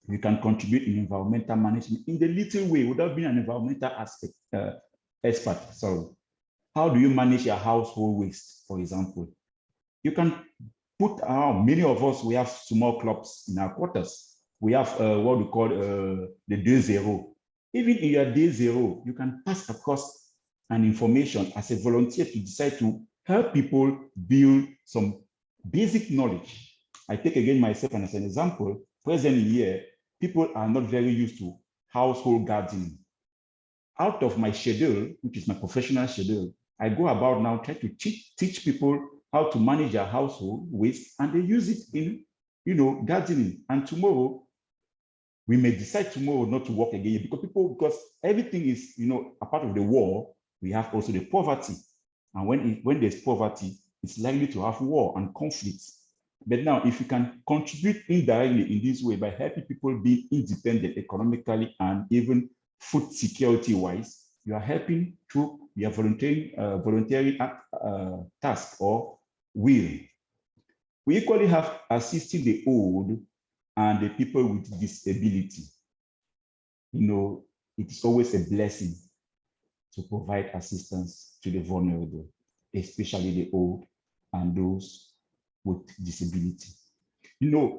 We can contribute in environmental management in the little way without being an environmental expert. Sorry. How do you manage your household waste, for example? You can put many of us, we have small clubs in our quarters. We have what we call the day zero. Even in your day zero, you can pass across an information as a volunteer to decide to help people build some basic knowledge. I take again myself as an example. Presently here, people are not very used to household gardening. Out of my schedule, which is my professional schedule, I go about now try to teach people how to manage their household waste, and they use it in, gardening. And tomorrow, we may decide tomorrow not to work again because everything is, a part of the war. We have also the poverty, and when there's poverty, it's likely to have war and conflicts. But now, if you can contribute indirectly in this way by helping people be independent economically and even food security wise, you are helping through your voluntary task or will. We equally have assisting the old and the people with disability. It is always a blessing to provide assistance to the vulnerable, especially the old and those with disability.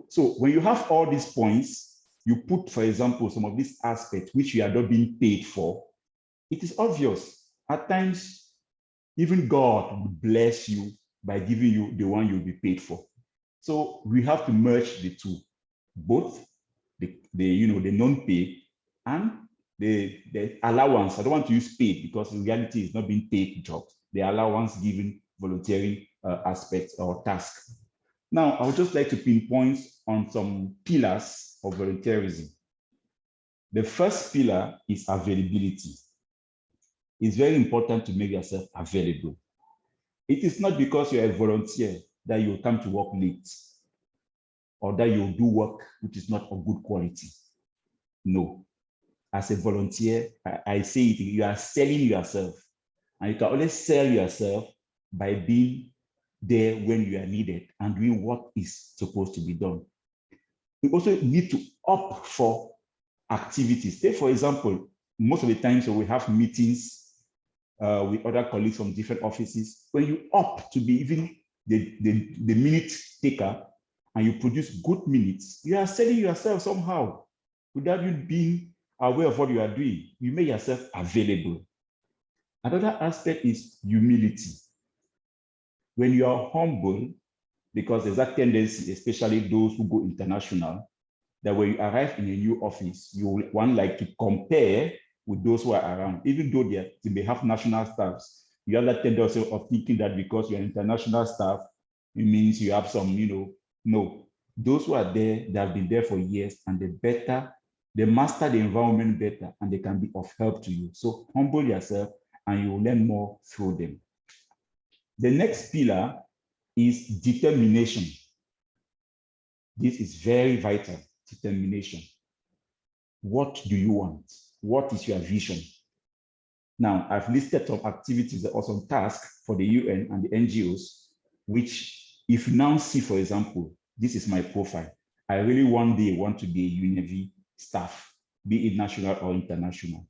So when you have all these points, you put, for example, some of these aspects which you are not being paid for, it is obvious. At times, even God will bless you by giving you the one you'll be paid for. So we have to merge the two, both the non-paid and the allowance. I don't want to use paid because in reality it's not being paid jobs. The allowance given volunteering aspects or tasks. Now, I would just like to pinpoint on some pillars of volunteerism. The first pillar is availability. It's very important to make yourself available. It is not because you're a volunteer that you'll come to work late or that you'll do work which is not of good quality. No. As a volunteer, I say it, you are selling yourself. And you can only sell yourself by being there when you are needed and doing what is supposed to be done. We also need to opt for activities. Take, for example, most of the times when we have meetings with other colleagues from different offices, when you opt to be even the minute taker and you produce good minutes, you are selling yourself somehow without you being aware of what you are doing. You make yourself available. Another aspect is humility. When you are humble, because there's that tendency, especially those who go international, that when you arrive in a new office, you will want like to compare with those who are around, even though they may have national staffs. You have that tendency of thinking that because you're an international staff, it means you have some, no. Those who are there, they have been there for years and they master the environment better and they can be of help to you. So humble yourself and you will learn more through them. The next pillar is determination. This is very vital, determination. What do you want? What is your vision? Now, I've listed some activities or some tasks for the UN and the NGOs, which if you now see, for example, this is my profile. I really one day want to be a UNV staff, be it national or international.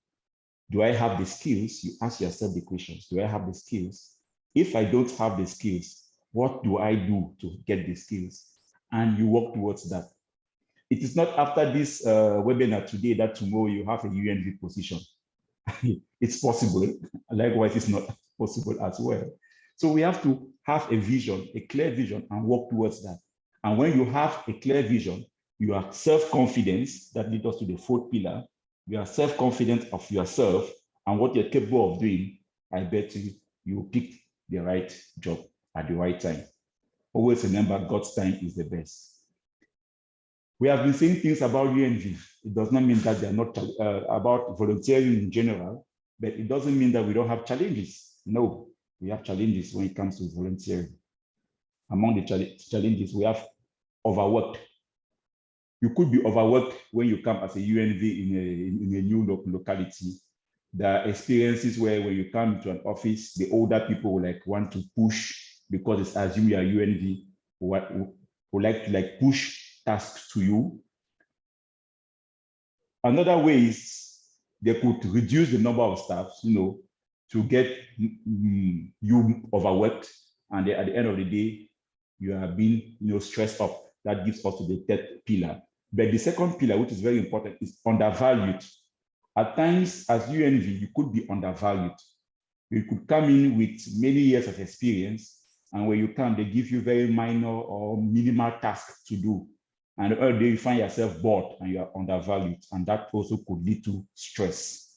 Do I have the skills? You ask yourself the questions. Do I have the skills? If I don't have the skills, what do I do to get the skills? And you work towards that. It is not after this webinar today that tomorrow you have a UNV position. It's possible. Likewise, it's not possible as well. So we have to have a vision, a clear vision, and work towards that. And when you have a clear vision, you are self-confidence. That leads us to the fourth pillar. You are self-confident of yourself and what you're capable of doing. I bet you will pick the right job at the right time. Always remember, God's time is the best. We have been saying things about UNV. It does not mean that they're not about volunteering in general, but it doesn't mean that we don't have challenges. No, we have challenges when it comes to volunteering. Among the challenges, we have overworked. You could be overworked when you come as a UNV in a new locality. There are experiences where when you come to an office, the older people will like want to push because it's assumed you are UNV, who like to push tasks to you. Another way is they could reduce the number of staff, to get you overworked, and at the end of the day, you are being stressed up. That gives us to the third pillar. But the second pillar, which is very important, is undervalued. At times, as UNV, you could be undervalued. You could come in with many years of experience, and when you come, they give you very minor or minimal tasks to do. And the other day you find yourself bored and you are undervalued, and that also could lead to stress.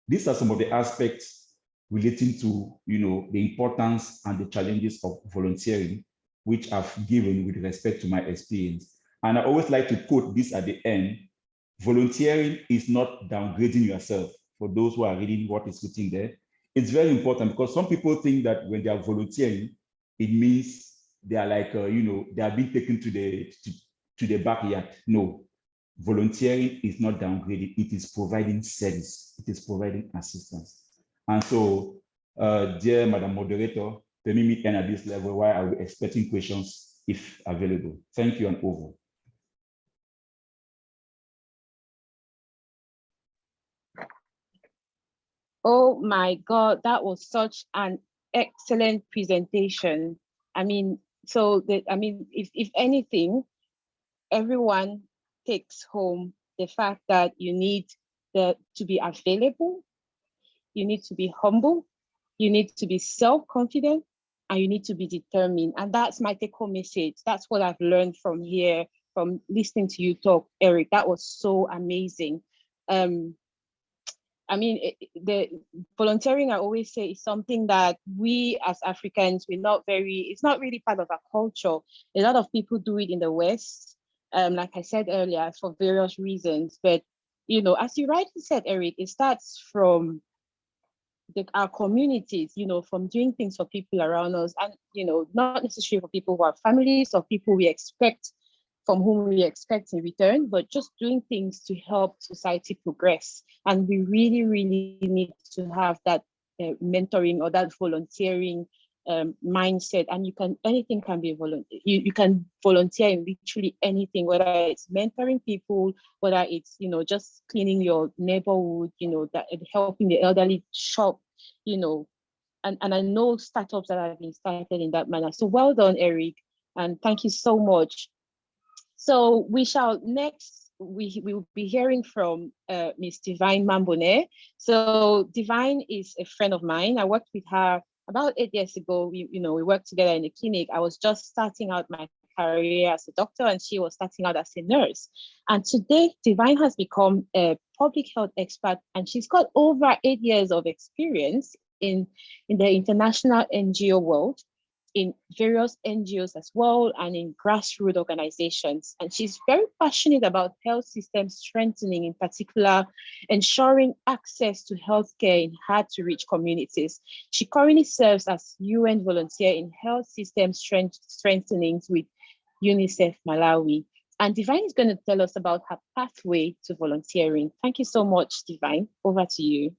These are some of the aspects relating to the importance and the challenges of volunteering, which I've given with respect to my experience. And I always like to quote this at the end: volunteering is not downgrading yourself. For those who are reading what is written there, it's very important, because some people think that when they are volunteering, it means they are like, they are being taken to the backyard. No, volunteering is not downgrading. It is providing service. It is providing assistance. And so, dear Madam Moderator, permit me end at this level while I'll be expecting questions if available. Thank you, and over. Oh my God, that was such an excellent presentation. I mean, if anything, everyone takes home the fact that you need to be available, you need to be humble, you need to be self-confident, and you need to be determined. And that's my take-home message. That's what I've learned from here, from listening to you talk, Eric. That was so amazing. The volunteering, I always say, is something that we as Africans, it's not really part of our culture. A lot of people do it in the West, like I said earlier, for various reasons. But, as you rightly said, Eric, it starts from our communities, from doing things for people around us, and, not necessarily for people who have families or people we expect, from whom we expect in return, but just doing things to help society progress. And we really, really need to have that mentoring or that volunteering mindset. And anything can be volunteer. You can volunteer in literally anything, whether it's mentoring people, whether it's, just cleaning your neighborhood, that helping the elderly shop, and I know startups that have been started in that manner. So well done, Eric, and thank you so much. So we will be hearing from Ms. Divine Mambone. So Divine is a friend of mine. I worked with her about 8 years ago. We worked together in the clinic. I was just starting out my career as a doctor, and she was starting out as a nurse. And today, Divine has become a public health expert, and she's got over 8 years of experience in the international NGO world, in various NGOs as well, and in grassroots organizations. And she's very passionate about health system strengthening, in particular, ensuring access to healthcare in hard to reach communities. She currently serves as UN volunteer in health system strengthening with UNICEF Malawi. And Divine is going to tell us about her pathway to volunteering. Thank you so much, Divine. Over to you.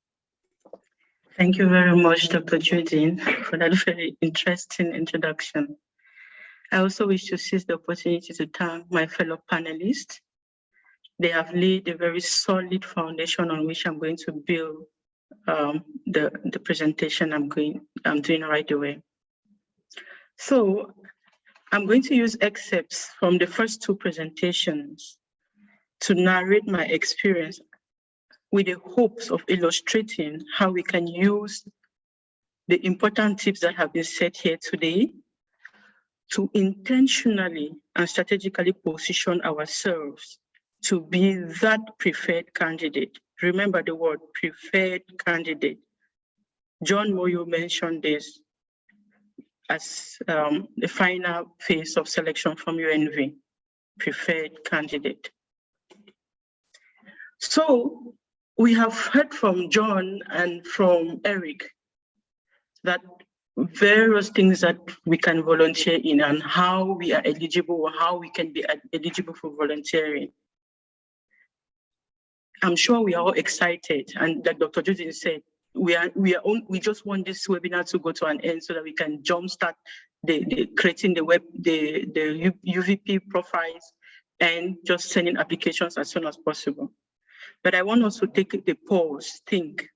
Thank you very much, Dr. Judine, for that very interesting introduction. I also wish to seize the opportunity to thank my fellow panelists. They have laid a very solid foundation on which I'm going to build the presentation I'm doing right away. So I'm going to use excerpts from the first two presentations to narrate my experience, with the hopes of illustrating how we can use the important tips that have been set here today to intentionally and strategically position ourselves to be that preferred candidate. Remember the word preferred candidate. John Moyo mentioned this as the final phase of selection from UNV, preferred candidate. So we have heard from John and from Eric that various things that we can volunteer in and how we are eligible or how we can be eligible for volunteering. I'm sure we are all excited, and like Dr. Judin said, we just want this webinar to go to an end so that we can jumpstart the creating the UVP profiles and just sending applications as soon as possible. But I want us to take the pause, think.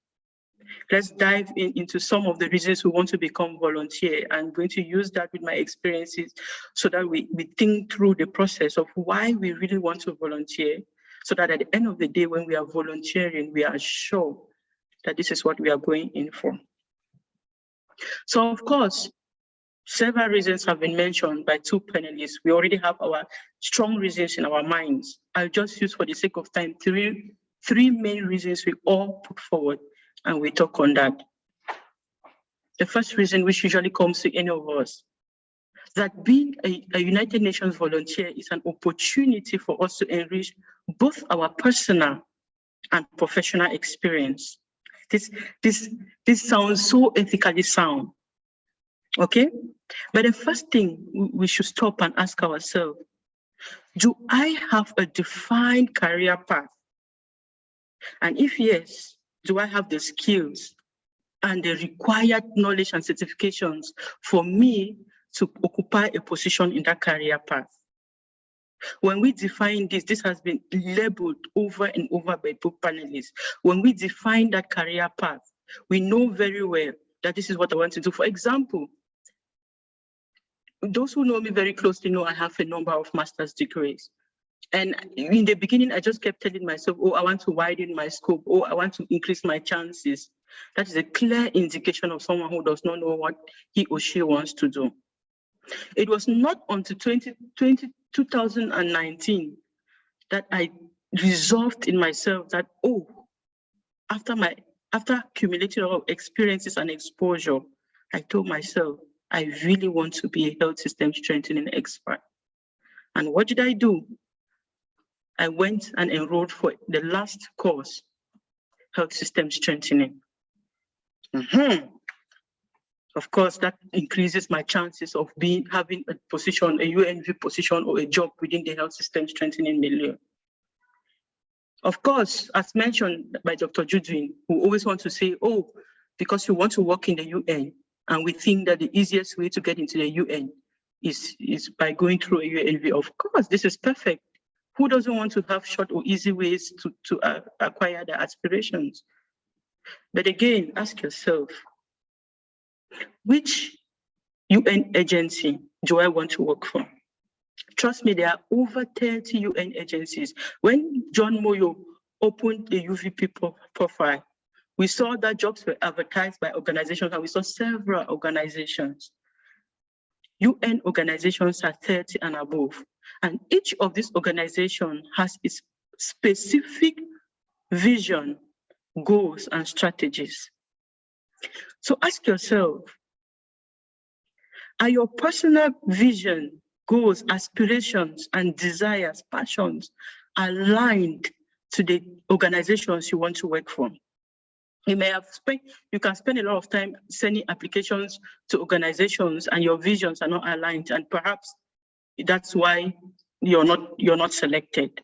Let's dive into some of the reasons we want to become volunteer. I'm going to use that with my experiences so that we think through the process of why we really want to volunteer, so that at the end of the day, when we are volunteering, we are sure that this is what we are going in for. So of course, several reasons have been mentioned by two panelists. We already have our strong reasons in our minds. I'll just use, for the sake of time, three main reasons we all put forward, and we talk on that. The first reason, which usually comes to any of us, that being a United Nations volunteer is an opportunity for us to enrich both our personal and professional experience. This sounds so ethically sound, okay? But the first thing we should stop and ask ourselves, do I have a defined career path? And if yes, do I have the skills and the required knowledge and certifications for me to occupy a position in that career path? When we define this has been labeled over and over by both panelists. When we define that career path, we know very well that this is what I want to do. For example, those who know me very closely know I have a number of master's degrees. And in the beginning, I just kept telling myself, oh, I want to widen my scope. Oh, I want to increase my chances. That is a clear indication of someone who does not know what he or she wants to do. It was not until 2019 that I resolved in myself that, oh, after accumulating a lot of experiences and exposure, I told myself, I really want to be a health system strengthening expert. And what did I do? I went and enrolled for the last course, health system strengthening. Of course, that increases my chances of having a position, a UNV position or a job within the health system strengthening milieu. Of course, as mentioned by Dr. Judwin, who always want to say, oh, because you want to work in the UN, and we think that the easiest way to get into the UN is by going through a UNV. Of course, this is perfect. Who doesn't want to have short or easy ways to acquire their aspirations? But again, ask yourself, which UN agency do I want to work for? Trust me, there are over 30 UN agencies. When John Moyo opened the UVP profile, we saw that jobs were advertised by organizations, and we saw several organizations. UN organizations are 30 and above. And each of these organizations has its specific vision, goals, and strategies. So ask yourself, are your personal vision, goals, aspirations, and desires, passions aligned to the organizations you want to work for? You can spend a lot of time sending applications to organizations and your visions are not aligned, and perhaps that's why you're not selected.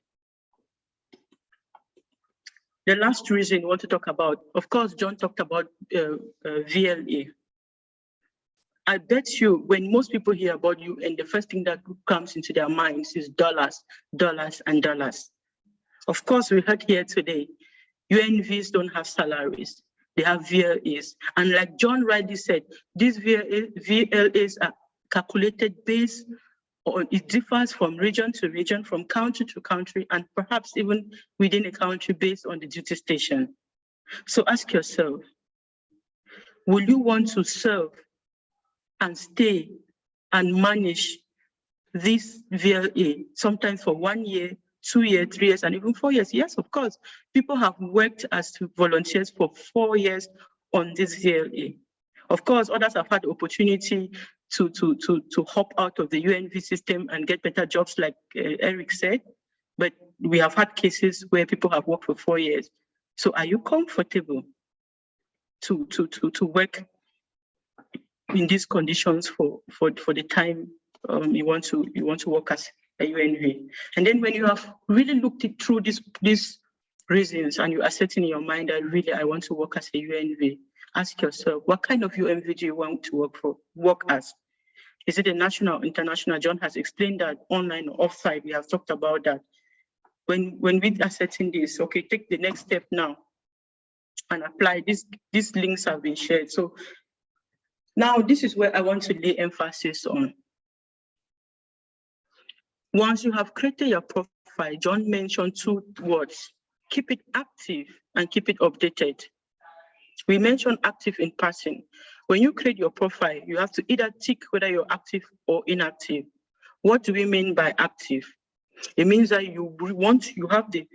The last reason we want to talk about, of course, John talked about VLA. I bet you when most people hear about you, and the first thing that comes into their minds is dollars, dollars, and dollars. Of course, we heard here today, UNVs don't have salaries, they have VLAs. And like John rightly said, these VLAs are calculated based on, it differs from region to region, from country to country, and perhaps even within a country based on the duty station. So ask yourself, will you want to serve and stay and manage this VLA, sometimes for 1 year, 2 years, 3 years, and even 4 years? Yes, of course. People have worked as volunteers for 4 years on this VLA. Of course, others have had the opportunity to hop out of the UNV system and get better jobs, like Eric said. But we have had cases where people have worked for 4 years. So are you comfortable to work in these conditions for the time you want to work as a UNV. And then when you have really looked it through these reasons and you are setting in your mind that really I want to work as a UNV, ask yourself, what kind of UNV do you want to work as? Is it a national, international? John has explained that online or offsite. We have talked about that. When we are setting this, okay, take the next step now and apply. These links have been shared. So now this is where I want to lay emphasis on. Once you have created your profile, John mentioned 2 words: keep it active and keep it updated. We mentioned active in passing. When you create your profile, you have to either tick whether you're active or inactive. What do we mean by active? It means that you have the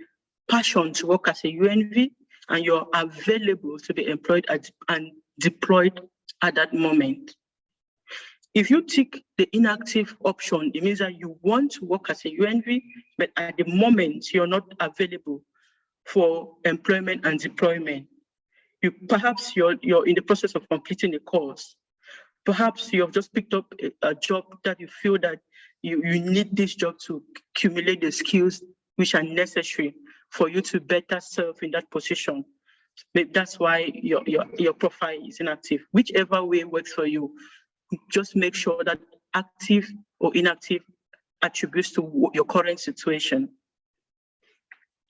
passion to work as a UNV and you're available to be employed and deployed at that moment. If you tick the inactive option, it means that you want to work as a UNV, but at the moment you're not available for employment and deployment. Perhaps you're in the process of completing a course. Perhaps you have just picked up a job that you feel that you need this job to accumulate the skills which are necessary for you to better serve in that position. Maybe that's why your profile is inactive. Whichever way works for you, just make sure that active or inactive attributes to your current situation.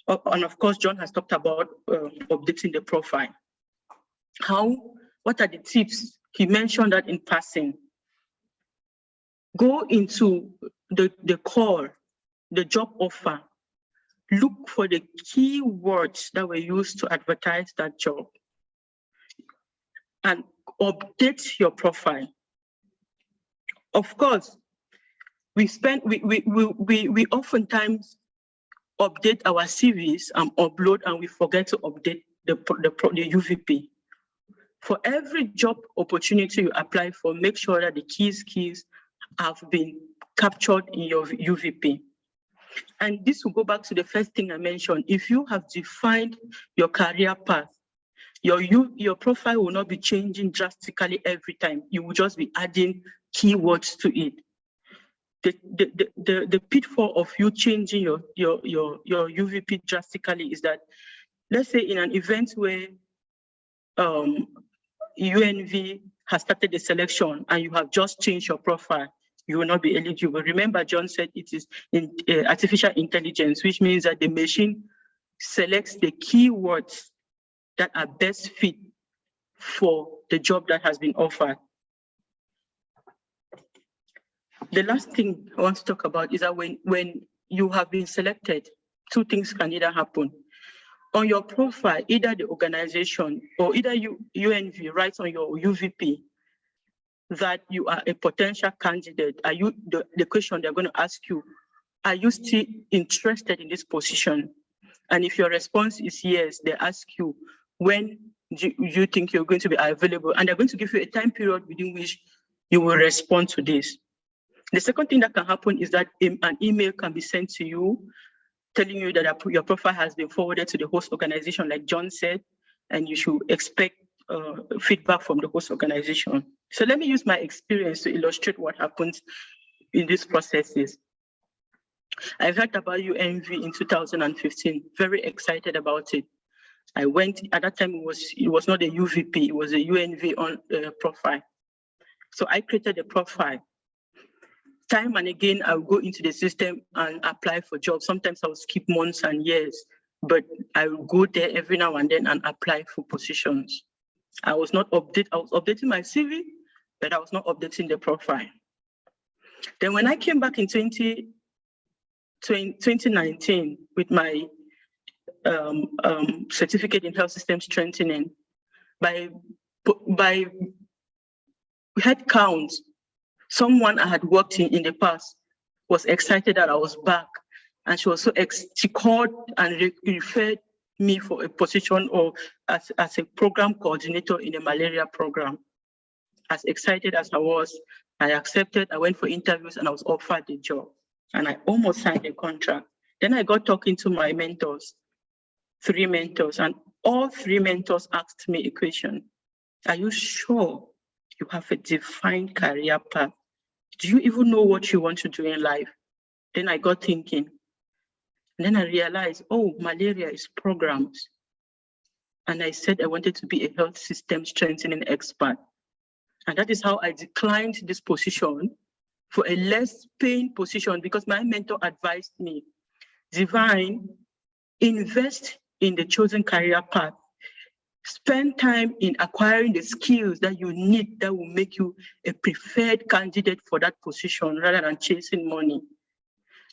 And of course, John has talked about updating the profile. What are the tips? He mentioned that in passing. Go into the call, the job offer. Look for the key words that were used to advertise that job and update your profile. Of course, we oftentimes update our CVs and upload, and we forget to update the UVP. For every job opportunity you apply for, make sure that the key skills have been captured in your UVP. And this will go back to the first thing I mentioned. If you have defined your career path, your profile will not be changing drastically every time. You will just be adding keywords to it. The pitfall of you changing your UVP drastically is that, let's say in an event where UNV has started the selection and you have just changed your profile, you will not be eligible. Remember, John said it is in artificial intelligence, which means that the machine selects the keywords that are best fit for the job that has been offered. The last thing I want to talk about is that when you have been selected, 2 things can either happen. On your profile, either the organization or either UNV writes on your UVP that you are a potential candidate. Are you the question they're going to ask you, are you still interested in this position? And if your response is yes, they ask you, when do you think you're going to be available? And they're going to give you a time period within which you will respond to this. The second thing that can happen is that an email can be sent to you telling you that your profile has been forwarded to the host organization, like John said, and you should expect feedback from the host organization. So let me use my experience to illustrate what happens in these processes. I heard about UNV in 2015, very excited about it. I went, at that time it was not a UVP, it was a UNV on profile. So I created a profile. Time and again, I will go into the system and apply for jobs. Sometimes I will skip months and years, but I will go there every now and then and apply for positions. I was updating my CV, but I was not updating the profile. Then when I came back in 2019 with my certificate in health system strengthening, by head count, someone I had worked in the past was excited that I was back, and she was she called and referred me for a position or as a program coordinator in a malaria program. As excited as I was, I accepted. I went for interviews and I was offered the job, and I almost signed a contract. Then I got talking to my mentors, 3 mentors, and all 3 mentors asked me a question: are you sure You have a defined career path. Do you even know what you want to do in life? Then I got thinking. And then I realized, oh, malaria is programs. And I said I wanted to be a health system strengthening expert. And that is how I declined this position for a less paying position, because my mentor advised me, Divine, invest in the chosen career path. Spend time in acquiring the skills that you need that will make you a preferred candidate for that position rather than chasing money.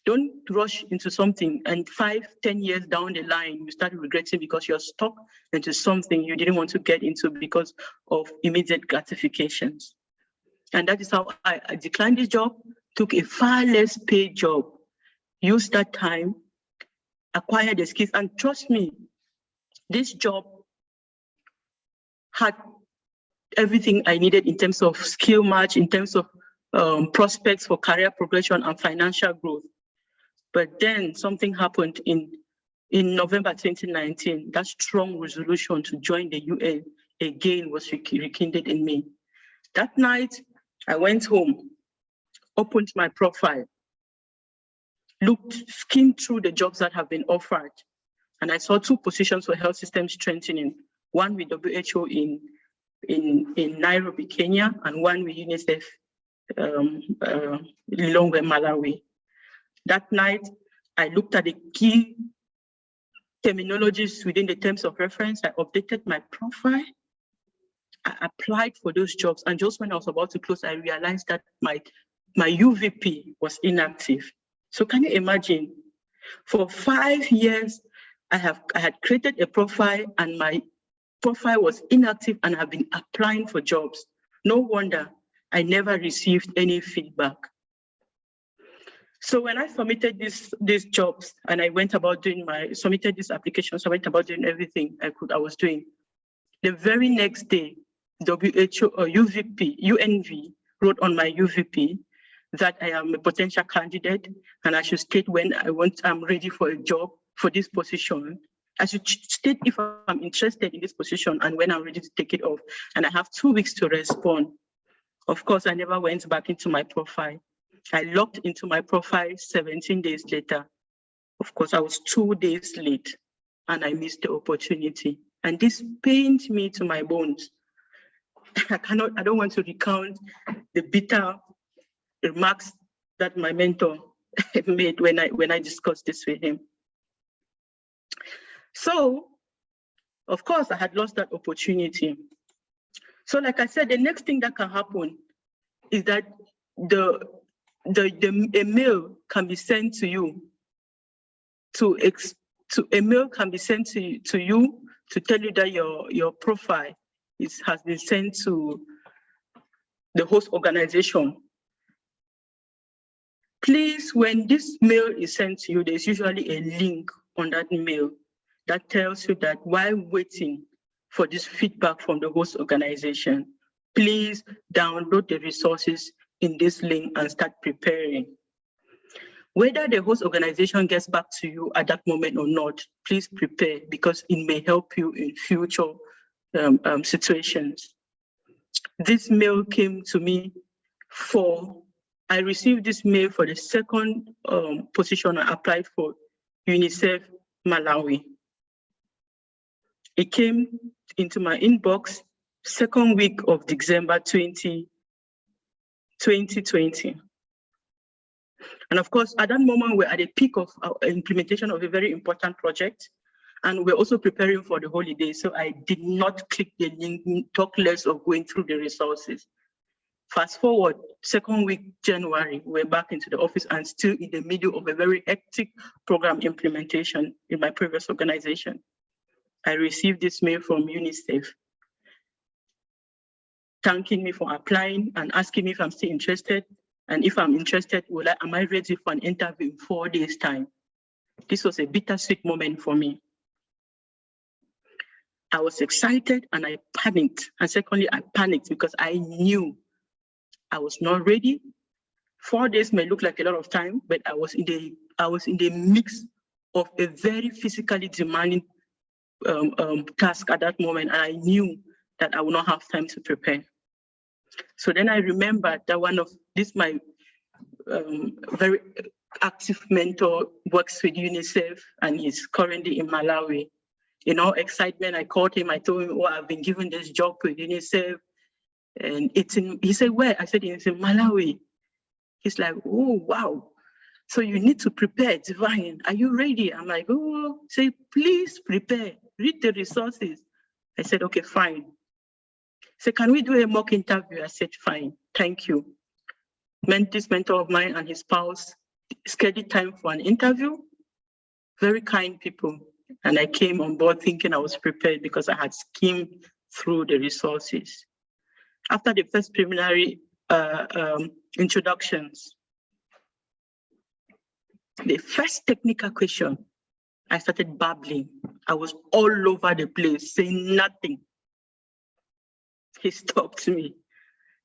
Don't rush into something and 5, 10 years down the line, you start regretting because you're stuck into something you didn't want to get into because of immediate gratifications. And that is how I declined this job, took a far less paid job, used that time, acquired the skills, and trust me, this job had everything I needed in terms of skill match, in terms of prospects for career progression and financial growth. But then something happened in November 2019. That strong resolution to join the UN again was rekindled in me. That night, I went home, opened my profile, skimmed through the jobs that have been offered, and I saw 2 positions for health system strengthening, one with WHO in Nairobi, Kenya, and one with UNICEF Lilongwe, Malawi. That night, I looked at the key terminologies within the terms of reference. I updated my profile. I applied for those jobs. And just when I was about to close, I realized that my UVP was inactive. So can you imagine? For 5 years, I had created a profile and my profile was inactive and I've been applying for jobs. No wonder I never received any feedback. So when I submitted these jobs and I went about doing submitted these applications, I went about doing everything I was doing. The very next day, WHO or UNV wrote on my UVP that I am a potential candidate and I should state when I'm ready for a job for this position. I should state if I'm interested in this position and when I'm ready to take it off. And I have 2 weeks to respond. Of course, I never went back into my profile. I logged into my profile 17 days later. Of course, I was 2 days late and I missed the opportunity. And this pained me to my bones. I don't want to recount the bitter remarks that my mentor made when I discussed this with him. So, of course, I had lost that opportunity. So like I said, the next thing that can happen is that a mail can be sent to you a mail can be sent to you to tell you that your profile has been sent to the host organization. Please, when this mail is sent to you, there's usually a link on that mail that tells you that while waiting for this feedback from the host organization, please download the resources in this link and start preparing. Whether the host organization gets back to you at that moment or not, please prepare because it may help you in future situations. This mail came to me I received this mail for the second position I applied for, UNICEF Malawi. It came into my inbox second week of December 2020. And of course, at that moment, we're at the peak of our implementation of a very important project. And we're also preparing for the holidays. So I did not click the link, talk less of going through the resources. Fast forward, second week, January, we're back into the office and still in the middle of a very hectic program implementation in my previous organization. I received this mail from UNICEF thanking me for applying and asking me if I'm still interested. And if I'm interested, am I ready for an interview in 4 days' time? This was a bittersweet moment for me. I was excited and I panicked. And secondly, I panicked because I knew I was not ready. 4 days may look like a lot of time, but I was in the mix of a very physically demanding task at that moment, and I knew that I would not have time to prepare. So then I remembered that one of this, my very active mentor works with UNICEF and he's currently in Malawi. In all excitement, I called him, I told him, oh, I've been given this job with UNICEF. And he said, where? I said, it's in Malawi. He's like, oh, wow. So you need to prepare, Divine. Are you ready? I'm like, oh, say, please prepare. Read the resources. I said, okay, fine. So can we do a mock interview? I said, fine, thank you. This mentor of mine and his spouse scheduled time for an interview. Very kind people. And I came on board thinking I was prepared because I had skimmed through the resources. After the first preliminary introductions, the first technical question, I started babbling. I was all over the place, saying nothing. He stopped me,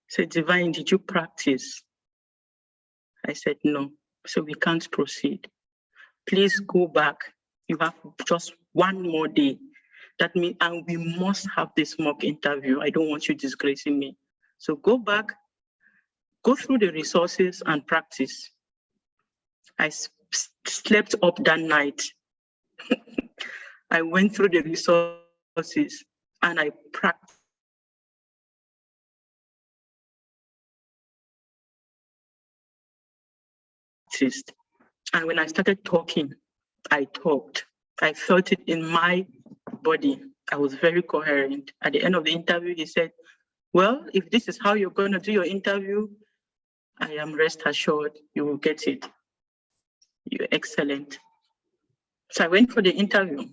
said, Divine, did you practice? I said, no. So we can't proceed. Please go back. You have just one more day. That means, and we must have this mock interview. I don't want you disgracing me. So go back, go through the resources and practice. I slept up that night. I went through the resources and I practiced. And when I started talking, I talked. I felt it in my body. I was very coherent. At the end of the interview, he said, well, if this is how you're going to do your interview, I am rest assured you will get it. You're excellent. So I went for the interview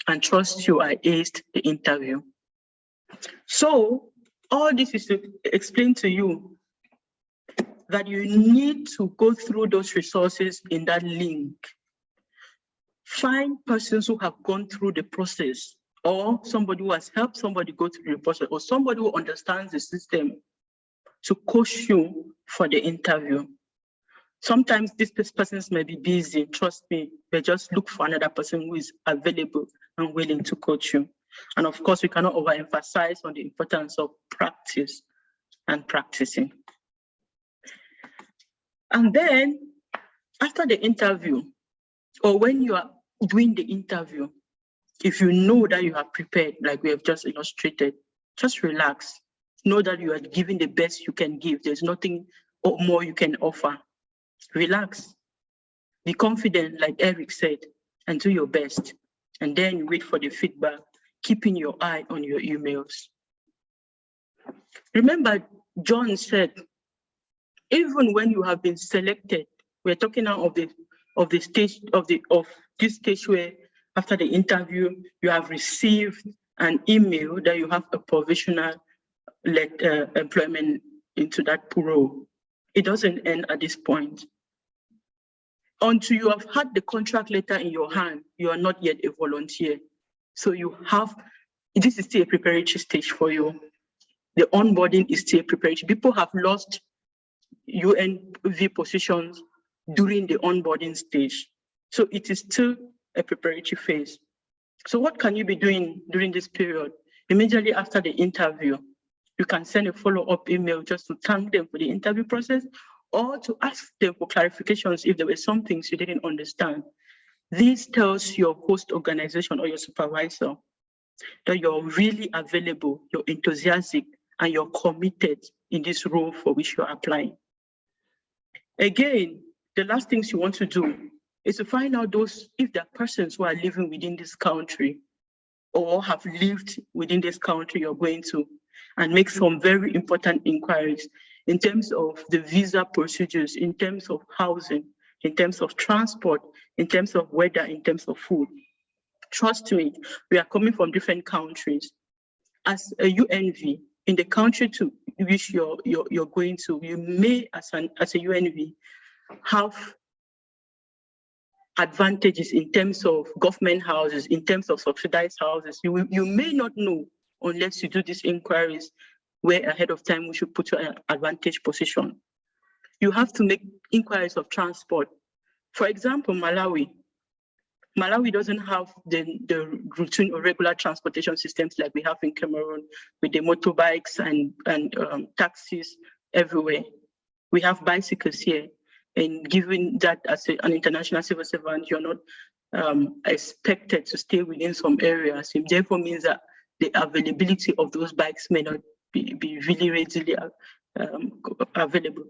and trust you, I aced the interview. So all this is to explain to you that you need to go through those resources in that link. Find persons who have gone through the process, or somebody who has helped somebody go through the process, or somebody who understands the system to coach you for the interview. Sometimes these persons may be busy, trust me, but just look for another person who is available and willing to coach you. And of course, we cannot overemphasize on the importance of practice and practicing. And then after the interview, or when you are doing the interview, if you know that you are prepared, like we have just illustrated, just relax. Know that you are giving the best you can give. There's nothing more you can offer. Relax. Be confident, like Eric said, and do your best. And then you wait for the feedback, keeping your eye on your emails. Remember, John said, even when you have been selected, we're talking now of this stage where after the interview, you have received an email that you have a provisional employment into that role. It doesn't end at this point. Until you have had the contract letter in your hand, you are not yet a volunteer. So this is still a preparatory stage for you. The onboarding is still preparatory. People have lost UNV positions during the onboarding stage. So it is still a preparatory phase. So what can you be doing during this period? Immediately after the interview, you can send a follow-up email just to thank them for the interview process, or to ask them for clarifications if there were some things you didn't understand. This tells your host organization or your supervisor that you're really available, you're enthusiastic, and you're committed in this role for which you're applying. Again, the last things you want to do is to find out if there are persons who are living within this country or have lived within this country you're going to, and make some very important inquiries in terms of the visa procedures, in terms of housing, in terms of transport, in terms of weather, in terms of food. Trust me, we are coming from different countries. As a UNV, in the country to which you're going to, you may, as a UNV, have advantages in terms of government houses, in terms of subsidized houses. You may not know unless you do these inquiries where ahead of time we should put you in an advantage position. You have to make inquiries of transport. For example, Malawi, Malawi doesn't have the routine or regular transportation systems like we have in Cameroon with the motorbikes and taxis everywhere. We have bicycles here. And given that as an international civil servant, you're not expected to stay within some areas. It therefore means that the availability of those bikes may not be really readily available.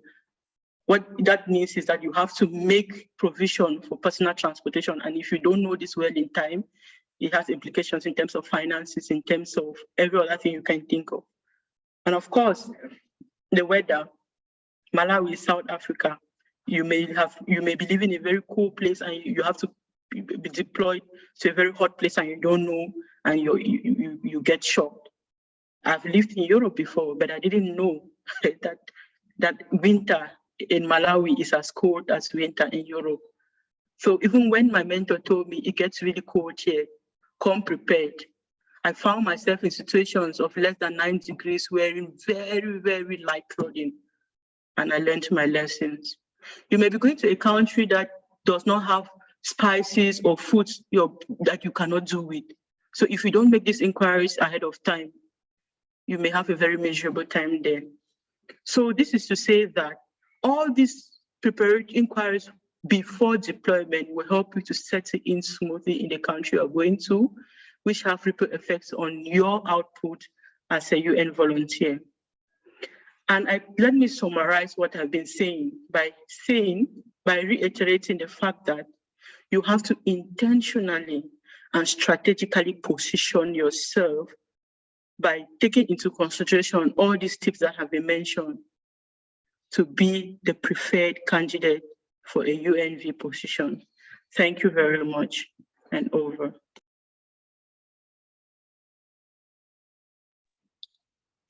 What that means is that you have to make provision for personal transportation. And if you don't know this well in time, it has implications in terms of finances, in terms of every other thing you can think of. And of course, the weather. Malawi, South Africa, you may be living in a very cool place and you have to be deployed to a very hot place and you don't know and you get shocked. I've lived in Europe before, but I didn't know that winter in Malawi is as cold as winter in Europe. So even when my mentor told me it gets really cold here, come prepared, I found myself in situations of less than 9 degrees wearing very, very light clothing. And I learned my lessons. You may be going to a country that does not have spices or foods that you cannot do with. So if you don't make these inquiries ahead of time, you may have a very miserable time there. So this is to say that all these prepared inquiries before deployment will help you to settle in smoothly in the country you're going to, which have ripple effects on your output as a UN volunteer. And let me summarize what I've been saying by reiterating the fact that you have to intentionally and strategically position yourself by taking into consideration all these tips that have been mentioned to be the preferred candidate for a UNV position. Thank you very much, and over.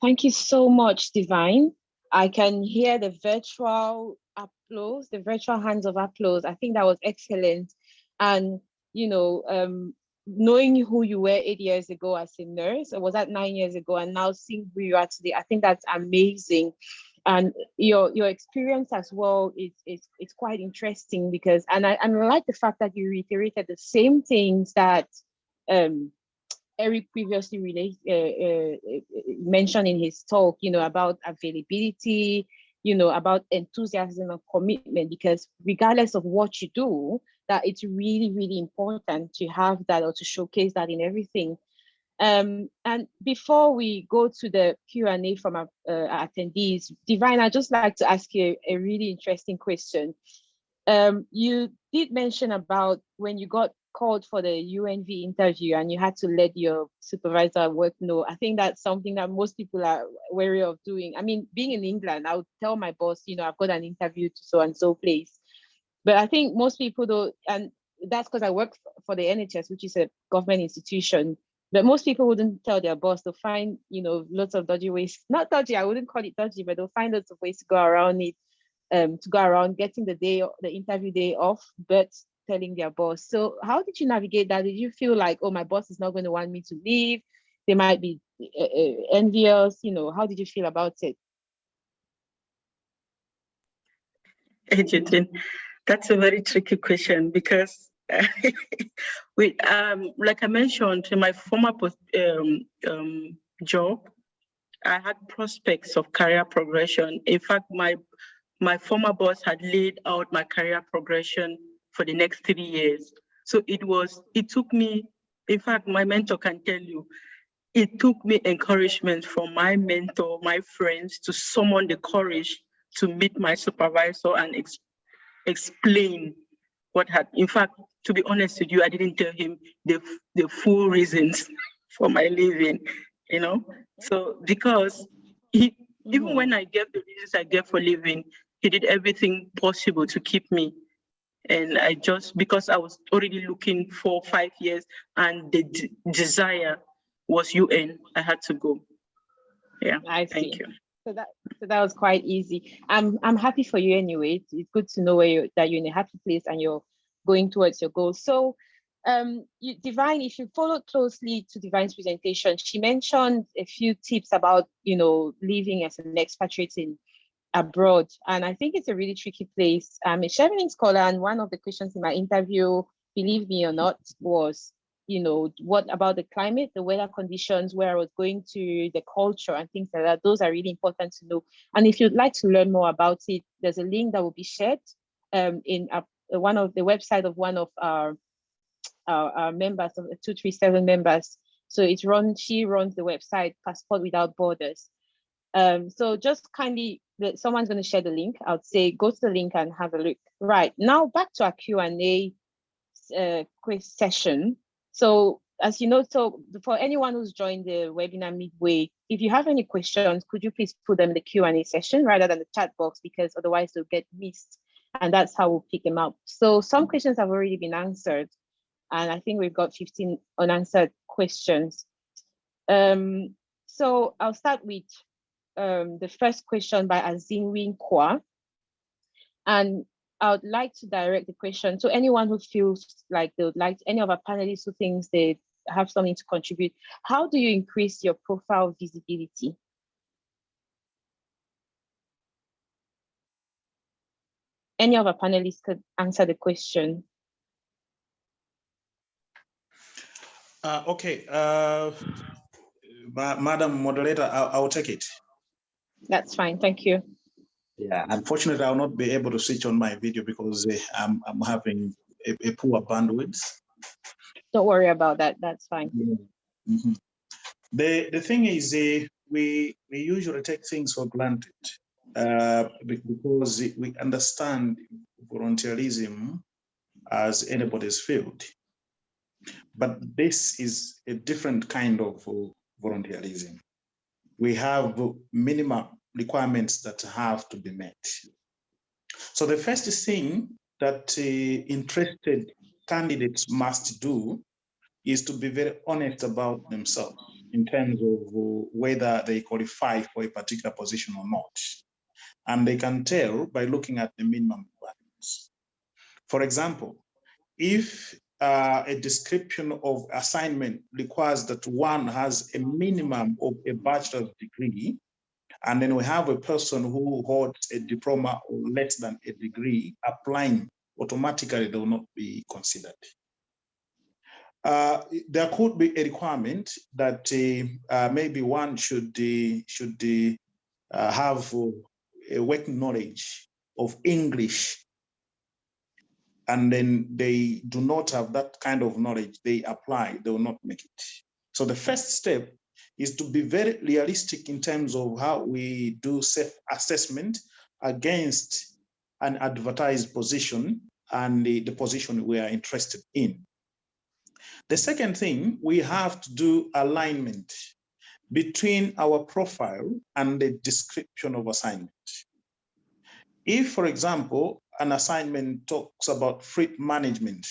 Thank you so much, Divine. I can hear the virtual applause, the virtual hands of applause. I think that was excellent. And, you know, knowing who you were 8 years ago as a nurse, or was that 9 years ago, and now seeing who you are today, I think that's amazing. And your experience as well is quite interesting because, and I like the fact that you reiterated the same things that Eric previously mentioned in his talk, you know, about availability, you know, about enthusiasm and commitment, because regardless of what you do, that it's really, really important to have that or to showcase that in everything. And before we go to the Q&A from our attendees, Divine, I'd just like to ask you a really interesting question. You did mention about when you got called for the UNV interview and you had to let your supervisor at work know. I think that's something that most people are wary of doing. I mean, being in England, I would tell my boss, you know, I've got an interview to so-and-so place. But I think most people don't, and that's because I work for the NHS, which is a government institution. But most people wouldn't tell their boss. They'll find, you know, lots of dodgy ways. Not dodgy, I wouldn't call it dodgy, but they'll find lots of ways to go around it, to go around getting the interview day off, but telling their boss. So how did you navigate that? Did you feel like, oh, my boss is not going to want me to leave? They might be envious, you know, how did you feel about it? Hey, Judith, that's a very tricky question because like I mentioned, in my former job, I had prospects of career progression. In fact, my former boss had laid out my career progression for the next 3 years. So it took me, in fact, my mentor can tell you, it took me encouragement from my mentor, my friends, to summon the courage to meet my supervisor and explain what had, in fact, to be honest with you, I didn't tell him the full reasons for my leaving, you know? So because even when I gave the reasons I gave for leaving, he did everything possible to keep me. And because I was already looking for 5 years and the desire was UN, I had to go. Yeah, thank you. So that was quite easy. I'm happy for you anyway. It's good to know that you're in a happy place and you're going towards your goals. So Divine, if you followed closely to Divine's presentation, she mentioned a few tips about, you know, living as an expatriate abroad. And I think it's a really tricky place. I'm a Chevening scholar, and one of the questions in my interview, believe me or not, was, you know, what about the climate, the weather conditions, where I was going to, the culture and things like that. Those are really important to know. And if you'd like to learn more about it, there's a link that will be shared in one of the website of one of our members, of the 237 members. So she runs the website Passport Without Borders. So just kindly, someone's going to share the link. I would say go to the link and have a look. Right, now back to our Q&A quiz session. So as you know, so for anyone who's joined the webinar midway, if you have any questions, could you please put them in the Q&A session rather than the chat box, because otherwise they'll get missed, and that's how we'll pick them up. So some questions have already been answered, and I think we've got 15 unanswered questions. So I'll start with the first question by Azinwin Kwa. And I would like to direct the question to anyone who feels like they would like, any of our panelists who thinks they have something to contribute. How do you increase your profile visibility? Any of our panelists could answer the question. Okay, Madam Moderator, I'll take it. That's fine, thank you. Yeah, unfortunately, I'll not be able to switch on my video because I'm having a poor bandwidth. Don't worry about that, that's fine. Mm-hmm. The thing is, we usually take things for granted because we understand volunteerism as anybody's field. But this is a different kind of volunteerism. We have minimum requirements that have to be met. So the first thing that interested candidates must do is to be very honest about themselves in terms of whether they qualify for a particular position or not. And they can tell by looking at the minimum requirements. For example, if a description of assignment requires that one has a minimum of a bachelor's degree, and then we have a person who holds a diploma or less than a degree applying, automatically they will not be considered. There could be a requirement that maybe one should have a working knowledge of English, and then they do not have that kind of knowledge, they apply, they will not make it. So the first step is to be very realistic in terms of how we do self-assessment against an advertised position and the position we are interested in. The second thing, we have to do alignment between our profile and the description of assignment. If, for example, an assignment talks about fleet management,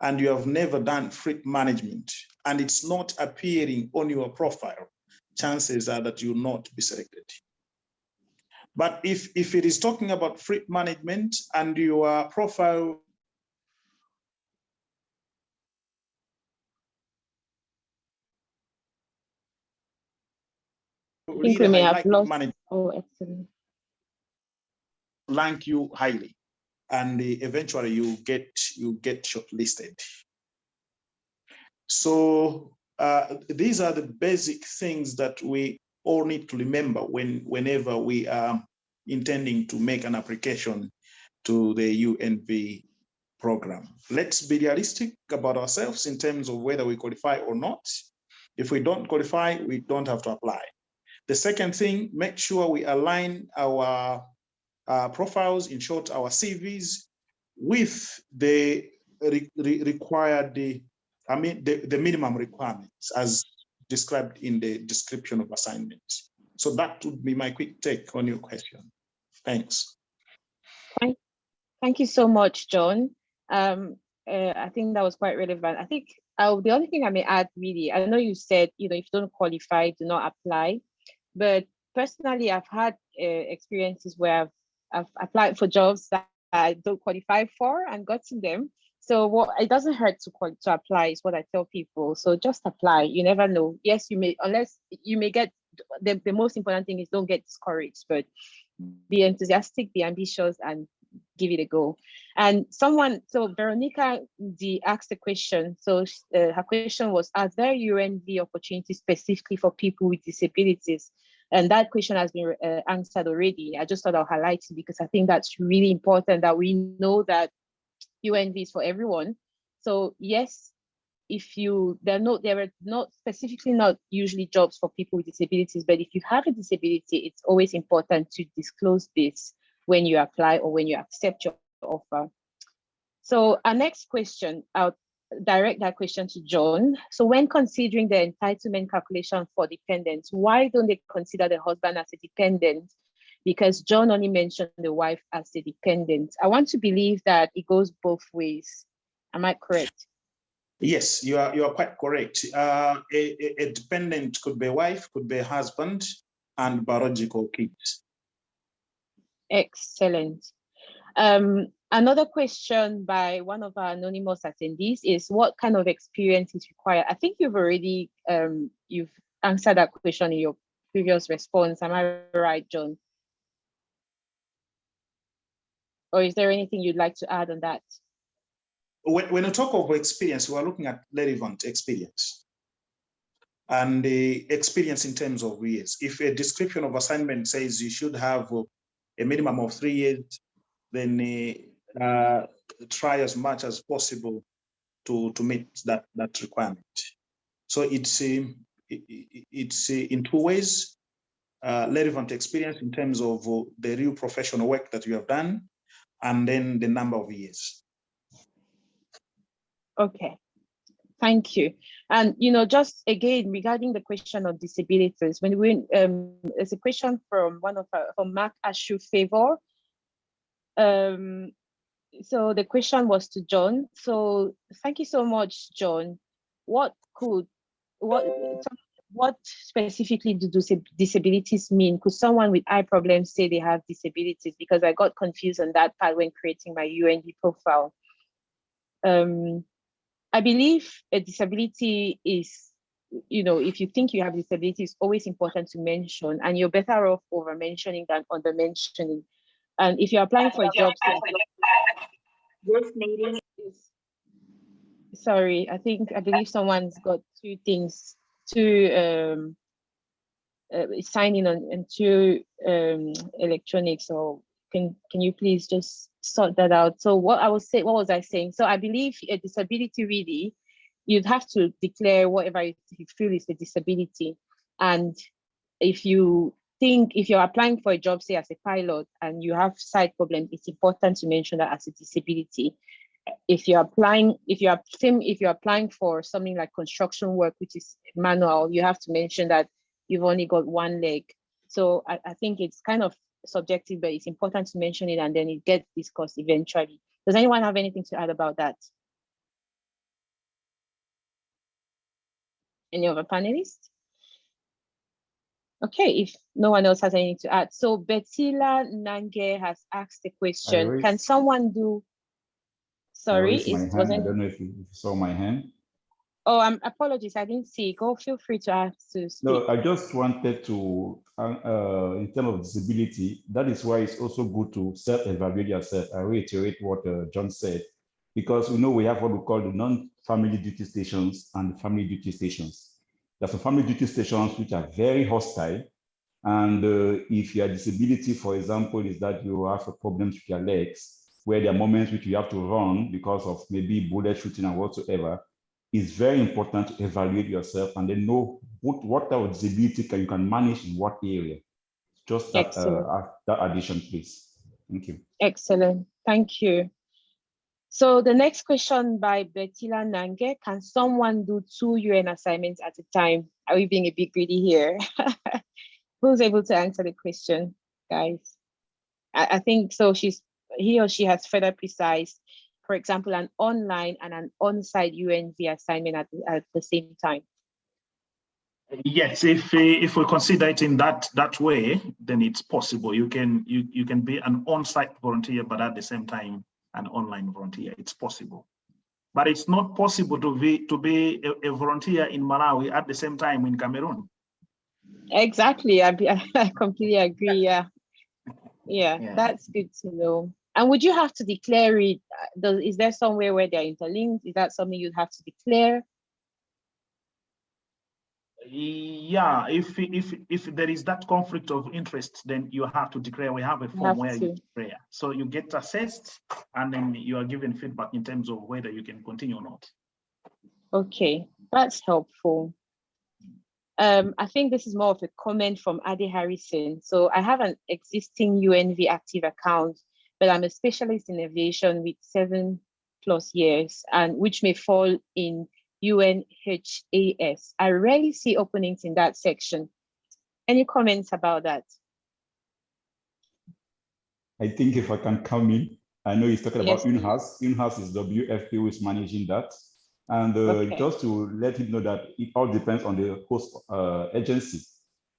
and you have never done fleet management, and it's not appearing on your profile, chances are that you will not be selected. But if it is talking about fleet management and your profile I think we may have lost. Oh, excellent. Rank you highly, and eventually you get shortlisted. So these are the basic things that we all need to remember whenever we are intending to make an application to the UNV program. Let's be realistic about ourselves in terms of whether we qualify or not. If we don't qualify, we don't have to apply. The second thing, make sure we align our profiles, in short, our CVs, with the required, the minimum requirements as described in the description of assignment. So that would be my quick take on your question. Thanks. Thank you so much, John. I think that was quite relevant. I think the only thing I may add, really, I know you said, if you don't qualify, do not apply. But personally, I've had experiences where I've applied for jobs that I don't qualify for and gotten them. So it doesn't hurt to apply is what I tell people. So just apply. You never know. Yes, you may, unless you may get, the most important thing is don't get discouraged, but be enthusiastic, be ambitious, and give it a go. And someone, so Veronica asked a question. So her question was, are there UNV opportunities specifically for people with disabilities? And that question has been answered already. I just thought I'll highlight it because I think that's really important, that we know that UNV is for everyone. So yes, there are not specifically not usually jobs for people with disabilities, but if you have a disability, it's always important to disclose this when you apply or when you accept your offer. So our next question, I'll direct that question to John. So when considering the entitlement calculation for dependents, why don't they consider the husband as a dependent? Because John only mentioned the wife as a dependent. I want to believe that it goes both ways. Am I correct? Yes, you are quite correct. A dependent could be a wife, could be a husband, and biological kids. Excellent. Another question by one of our anonymous attendees is, what kind of experience is required? I think you've already you've answered that question in your previous response. Am I right, John? Or is there anything you'd like to add on that? When you talk of experience, we are looking at relevant experience. And the experience in terms of years. If a description of assignment says you should have a minimum of 3 years, then try as much as possible to meet that requirement. So it's in 2 ways: relevant experience in terms of the real professional work that you have done, and then the number of years. Okay, thank you. And just again regarding the question of disabilities, when there's a question from from Mark Ashu Favor. So the question was to John. So thank you so much, John. What specifically do disabilities mean? Could someone with eye problems say they have disabilities? Because I got confused on that part when creating my UNV profile. I believe a disability is, if you think you have disability, it's always important to mention, and you're better off over mentioning than under mentioning. And if you're applying for a job, sorry, I believe someone's got two things, signing on and two electronics. Or can you please just sort that out? So what was I saying? So I believe a disability, really, you'd have to declare whatever you feel is a disability. And if you're applying for a job, say as a pilot, and you have sight problems, it's important to mention that as a disability. If you're applying for something like construction work, which is manual, you have to mention that you've only got one leg. So I think it's kind of subjective, but it's important to mention it, and then it gets discussed eventually. Does anyone have anything to add about that? Any other panelists? Okay, if no one else has anything to add. So Betila Nange has asked a question. Can someone do? Sorry, I don't know if you saw my hand. Oh, apologies, I didn't see. Feel free to ask to speak. No, I just wanted to, in terms of disability, that is why it's also good to self-evaluate yourself. I reiterate what John said, because we have what we call the non-family duty stations and the family duty stations. There are some family duty stations which are very hostile. And if your disability, for example, is that you have problems with your legs, where there are moments which you have to run because of maybe bullet shooting and whatsoever, it's very important to evaluate yourself and then know what type of disability you can manage in what area. Just that, that addition, please. Thank you. Excellent. Thank you. So the next question by Betila Nange: can someone do 2 UN assignments at a time? Are we being a bit greedy here? Who's able to answer the question, guys? I think so. He or she has further precised, for example, an online and an on-site UNV assignment at the same time. Yes, if we consider it in that way, then it's possible. You can be an on-site volunteer, but at the same time an online volunteer. It's possible, but it's not possible to be a volunteer in Malawi at the same time in Cameroon. Exactly, I completely agree. Yeah, that's good to know. And would you have to declare it? Is there somewhere where they're interlinked? Is that something you'd have to declare? Yeah, if there is that conflict of interest, then you have to declare. We have a form where you declare. So you get assessed, and then you are given feedback in terms of whether you can continue or not. Okay, that's helpful. I think this is more of a comment from Ade Harrison. So I have an existing UNV active account, but I'm a specialist in aviation with 7+ years, and which may fall in UNHAS. I rarely see openings in that section. Any comments about that? I think if I can come in, I know he's talking about Yes, UNHAS. UNHAS is WFP who is managing that. And okay. just to let him know that it all depends on the host agency.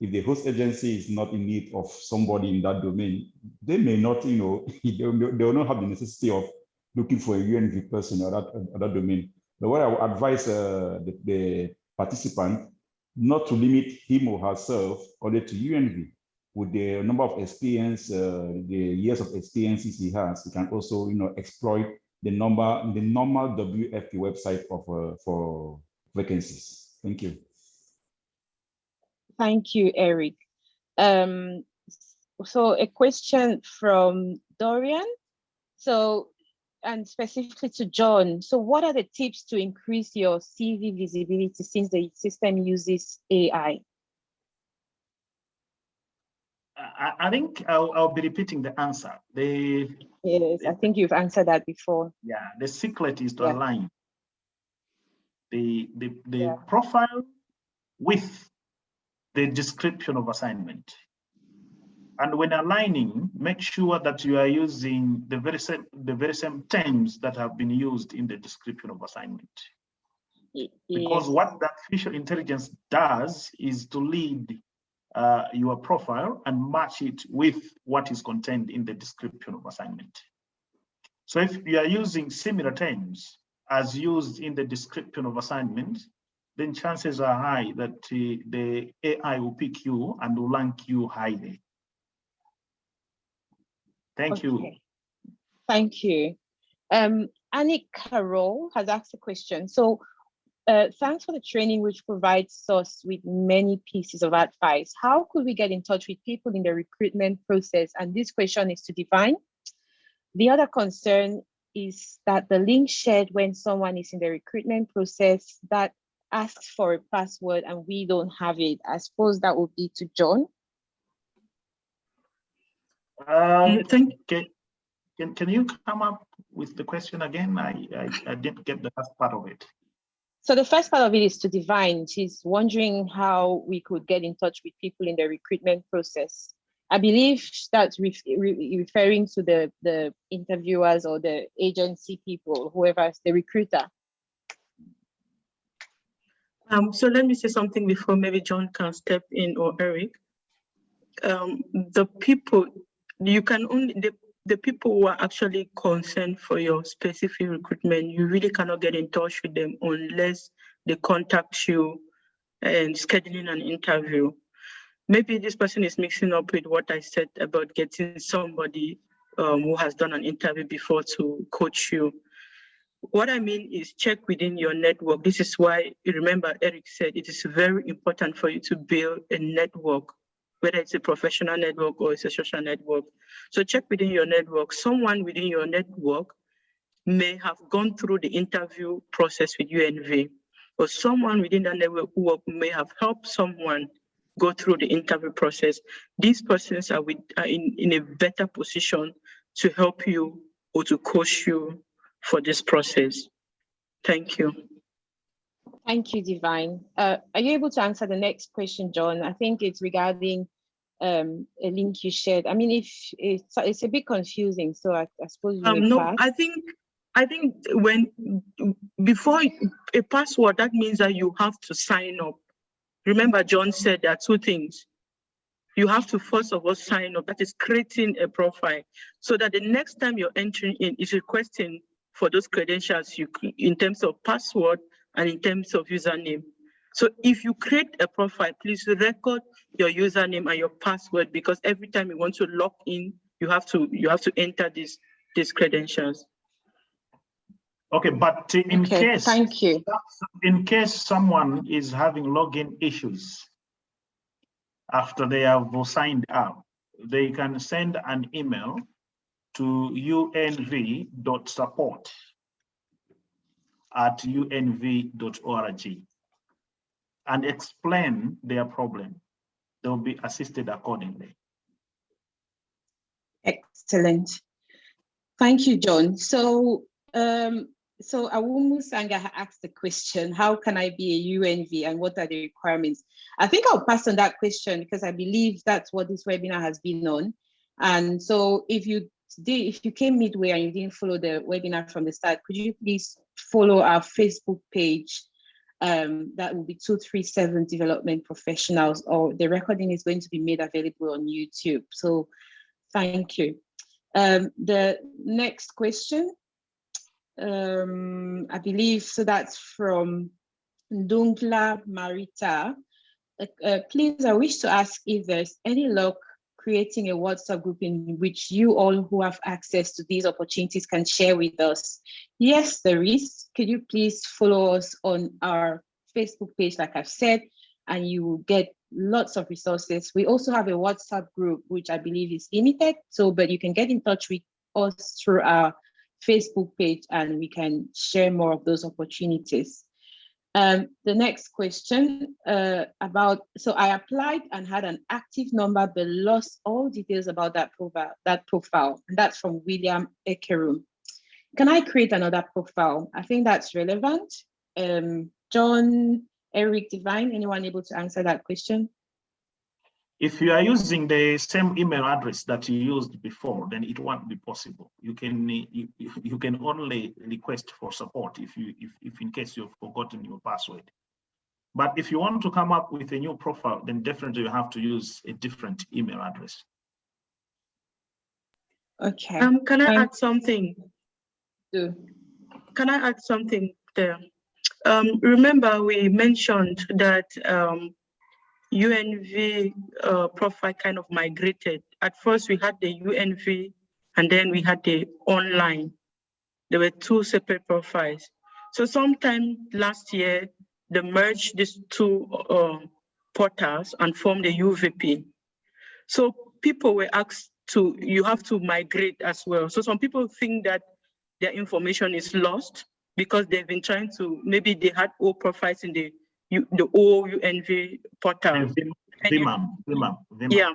If the host agency is not in need of somebody in that domain, they may not, they will not have the necessity of looking for a UNV person or that domain. But what I would advise the participant not to limit him or herself only to UNV. With the number of experience, the years of experiences he has, he can also, exploit the normal WFP website for vacancies. Thank you. Thank you, Eric. So a question from Dorian. So, and specifically to John. So what are the tips to increase your CV visibility since the system uses AI? I think I'll be repeating the answer. Yes, I think you've answered that before. Yeah, the secret is to align the profile with the description of assignment. And when aligning, make sure that you are using the very same terms that have been used in the description of assignment. Yes. Because what the artificial intelligence does is to lead your profile and match it with what is contained in the description of assignment. So if you are using similar terms as used in the description of assignment, then chances are high that the AI will pick you and will rank you highly. Thank you. Thank you. Annie Carroll has asked a question. So thanks for the training, which provides us with many pieces of advice. How could we get in touch with people in the recruitment process? And this question is to Divine. The other concern is that the link shared when someone is in the recruitment process that asks for a password and we don't have it. I suppose that would be to John. Can you come up with the question again? I didn't get the first part of it. So the first part of it is to Divine. She's wondering how we could get in touch with people in the recruitment process. I believe that's referring to the interviewers or the agency people, whoever's the recruiter. So let me say something before maybe John can step in or Eric. The people, you can only, the people who are actually concerned for your specific recruitment, you really cannot get in touch with them unless they contact you and scheduling an interview. Maybe this person is mixing up with what I said about getting somebody who has done an interview before to coach you. What I mean is check within your network. This is why, remember, Eric said it is very important for you to build a network, whether it's a professional network or it's a social network. So check within your network. Someone within your network may have gone through the interview process with UNV, or someone within that network who may have helped someone go through the interview process. These persons are in a better position to help you or to coach you for this process. Thank you. Thank you, Divine. Are you able to answer the next question, John? I think it's regarding a link you shared. I mean, if it's a bit confusing, so I suppose you no, pass. I think when before a password, that means that you have to sign up. Remember, John said there are two things. You have to first of all sign up, that is creating a profile, so that the next time you're entering in is requesting for those credentials in terms of password and in terms of username. So if you create a profile, please record your username and your password, because every time you want to log in, you have to enter this these credentials. Okay, but in case, thank you. In case someone is having login issues after they have signed up, they can send an email to unv.support@unv.org and explain their problem. They will be assisted accordingly. Excellent. Thank you, John. So, Awumu Sanga asked the question, how can I be a UNV and what are the requirements? I think I'll pass on that question because I believe that's what this webinar has been on. And so if you came midway and you didn't follow the webinar from the start, could you please follow our Facebook page? That will be 237 Development Professionals, or the recording is going to be made available on YouTube. So thank you. The next question, I believe, so that's from Ndungla Marita. Please, I wish to ask if there's any luck creating a WhatsApp group in which you all who have access to these opportunities can share with us. Yes, there is. Could you please follow us on our Facebook page, like I've said, and you will get lots of resources. We also have a WhatsApp group, which I believe is limited. So, but you can get in touch with us through our Facebook page and we can share more of those opportunities. The next question so I applied and had an active number, but lost all details about that profile. And that's from William Ekerum. Can I create another profile? I think that's relevant. John, Eric, Divine, anyone able to answer that question? If you are using the same email address that you used before, then it won't be possible. You can only request for support if in case you've forgotten your password. But if you want to come up with a new profile, then definitely you have to use a different email address. Okay. Can I add something? Do. Can I add something there? Remember, we mentioned that UNV profile kind of migrated. At first, we had the UNV, and then we had the online. There were two separate profiles. So sometime last year, they merged these two portals and formed the UVP. So people were asked you have to migrate as well. So some people think that their information is lost because they've been trying to, maybe they had old profiles in the old UNV portal. Yeah.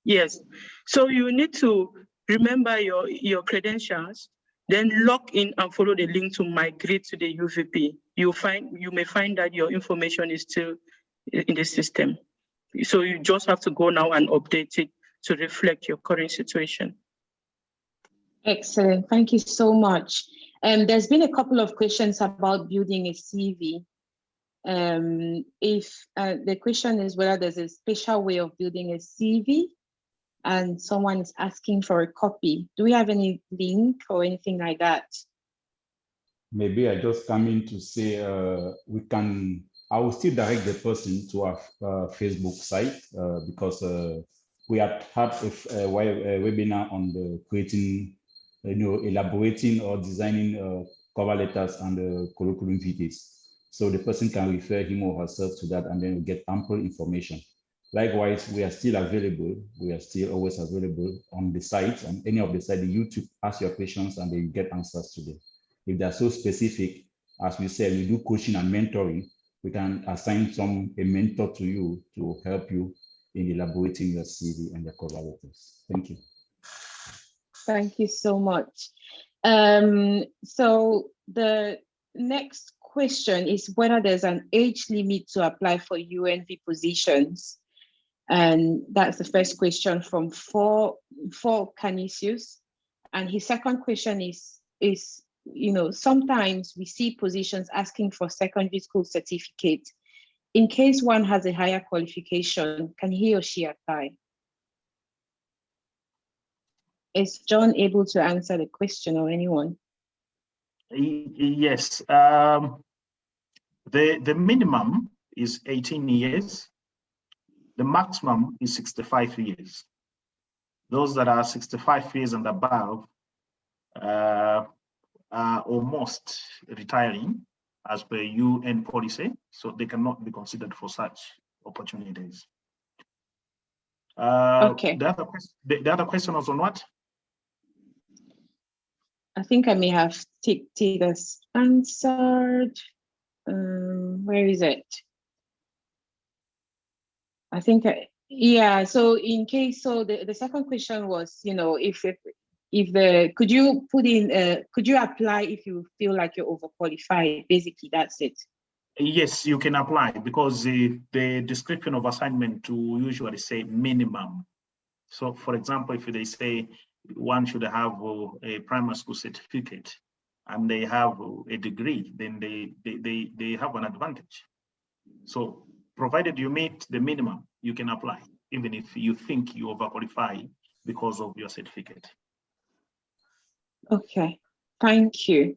Yes. So you need to remember your credentials, then log in and follow the link to migrate to the UVP. You may find that your information is still in the system. So you just have to go now and update it to reflect your current situation. Excellent. Thank you so much. There's been a couple of questions about building a CV. If the question is whether there's a special way of building a CV and someone is asking for a copy, do we have any link or anything like that? Maybe I just come in to say I will still direct the person to our Facebook site because we had a webinar on the creating, elaborating or designing cover letters and curriculum vitaes. So the person can refer him or herself to that, and then we get ample information. Likewise, we are still available. We are still always available on the site, on any of the site. The YouTube, ask your questions and then you get answers to them. If they're so specific, as we said, we do coaching and mentoring. We can assign a mentor to you to help you in elaborating your CV and your cover letters. Thank you. Thank you so much. So the next question is whether there's an age limit to apply for UNV positions. And that's the first question from for Canisius. And his second question is, sometimes we see positions asking for secondary school certificate. In case one has a higher qualification, can he or she apply? Is John able to answer the question, or anyone? Yes. The minimum is 18 years. The maximum is 65 years. Those that are 65 years and above are almost retiring as per UN policy, so they cannot be considered for such opportunities. Okay. The other question was on what? I think I may have Tiga's answered. Where is it? I think, yeah, so in case, so the second question was, you know, could you put in, could you apply if you feel like you're overqualified? Basically, that's it. Yes, you can apply because the description of assignment to usually say minimum. So for example, if they say one should have a primary school certificate and they have a degree, then they have an advantage. So provided you meet the minimum, you can apply, even if you think you overqualify because of your certificate. Okay, thank you.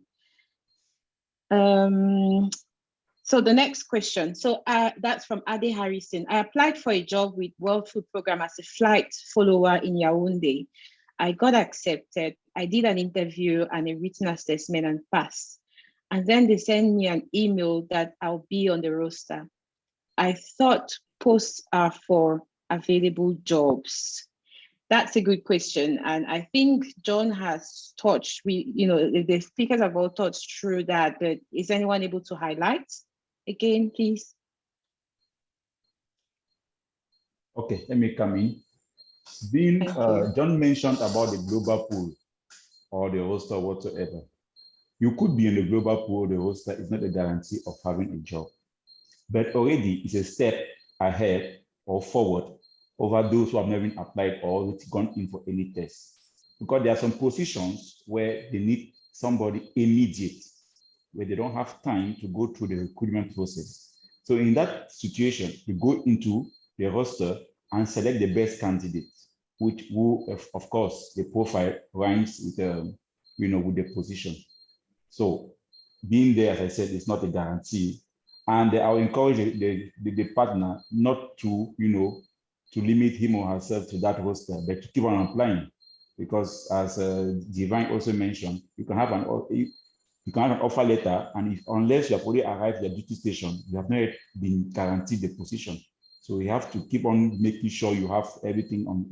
So the next question, so that's from Ade Harrison. I applied for a job with World Food Program as a flight follower in Yaoundé. I got accepted. I did an interview and a written assessment and passed. And then they sent me an email that I'll be on the roster. I thought posts are for available jobs. That's a good question. And I think John has touched, the speakers have all touched through that, but is anyone able to highlight again, please? Okay, let me come in. John mentioned about the global pool or the roster whatsoever. You could be in the global pool, the roster is not a guarantee of having a job, but already it's a step ahead or forward over those who have never applied or gone in for any test. Because there are some positions where they need somebody immediate, where they don't have time to go through the recruitment process. So in that situation, you go into the roster and select the best candidate, who of course, the profile rhymes with, with the position. So being there, as I said, is not a guarantee. And I'll encourage the partner not to, to limit him or herself to that roster, but to keep on applying. Because as Divine also mentioned, you can have an offer letter, and unless you have already arrived at the duty station, you have not been guaranteed the position. So you have to keep on making sure you have everything on